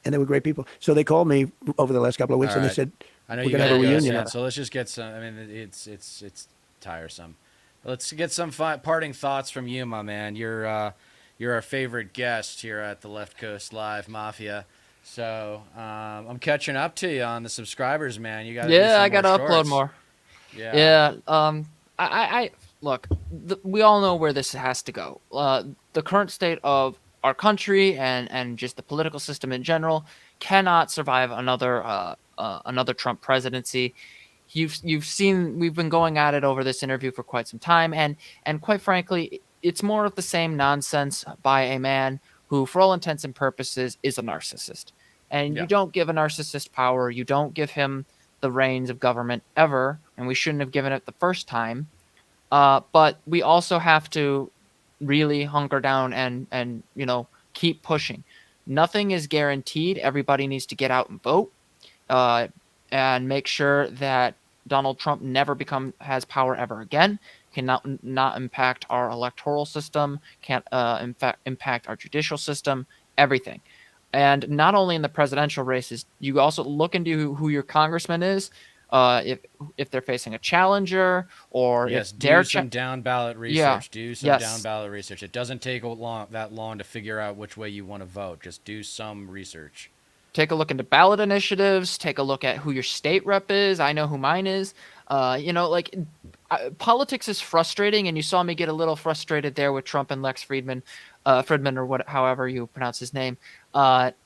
And they were great people. So they called me over the last couple of weeks All and they right. said, I know we're you going to got have a to go reunion. soon, so let's just get some. I mean, it's tiresome. Let's get some parting thoughts from you, my man. You're our favorite guest here at the Left Coast Live Mafia. So I'm catching up to you on the subscribers, man. You got to Yeah, I gotta upload more. Yeah. Yeah. I look. We all know where this has to go. The current state of our country and just the political system in general cannot survive another Trump presidency. You've seen we've been going at it over this interview for quite some time, and quite frankly, it's more of the same nonsense by a man who, for all intents and purposes, is a narcissist. And Yeah. you don't give a narcissist power. You don't give him the reins of government ever, and we shouldn't have given it the first time. But we also have to really hunker down and keep pushing. Nothing is guaranteed. Everybody needs to get out and vote, and make sure that Donald Trump never has power ever again. Cannot not impact our electoral system. Can't impact our judicial system. Everything. And not only in the presidential races, you also look into who your congressman is, if they're facing a challenger or Yes, if they're do some down ballot research. Yeah. Do some Yes. down ballot research. It doesn't take that long to figure out which way you want to vote. Just do some research. Take a look into ballot initiatives. Take a look at who your state rep is. I know who mine is. Politics is frustrating, and you saw me get a little frustrated there with Trump and Lex Fridman, or however you pronounce his name. But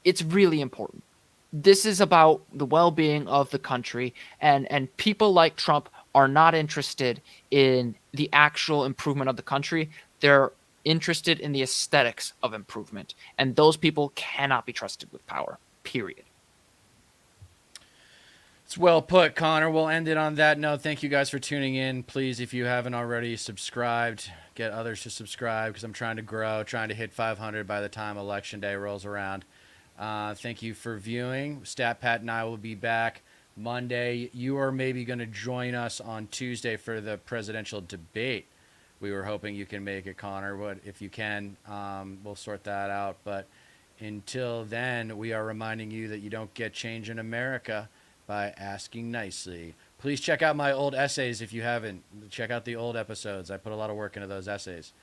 it's really important. This is about the well-being of the country, and people like Trump are not interested in the actual improvement of the country. They're interested in the aesthetics of improvement, and those people cannot be trusted with power, period. It's well put, Connor. We'll end it on that note. Thank you guys for tuning in. Please, if you haven't already subscribed, get others to subscribe because I'm trying to grow, trying to hit 500 by the time Election Day rolls around. Thank you for viewing. Stat Pat and I will be back Monday. You are maybe going to join us on Tuesday for the presidential debate. We were hoping you can make it, Connor, but if you can, we'll sort that out. But until then, we are reminding you that you don't get change in America by asking nicely. Please check out my old essays if you haven't. Check out the old episodes. I put a lot of work into those essays.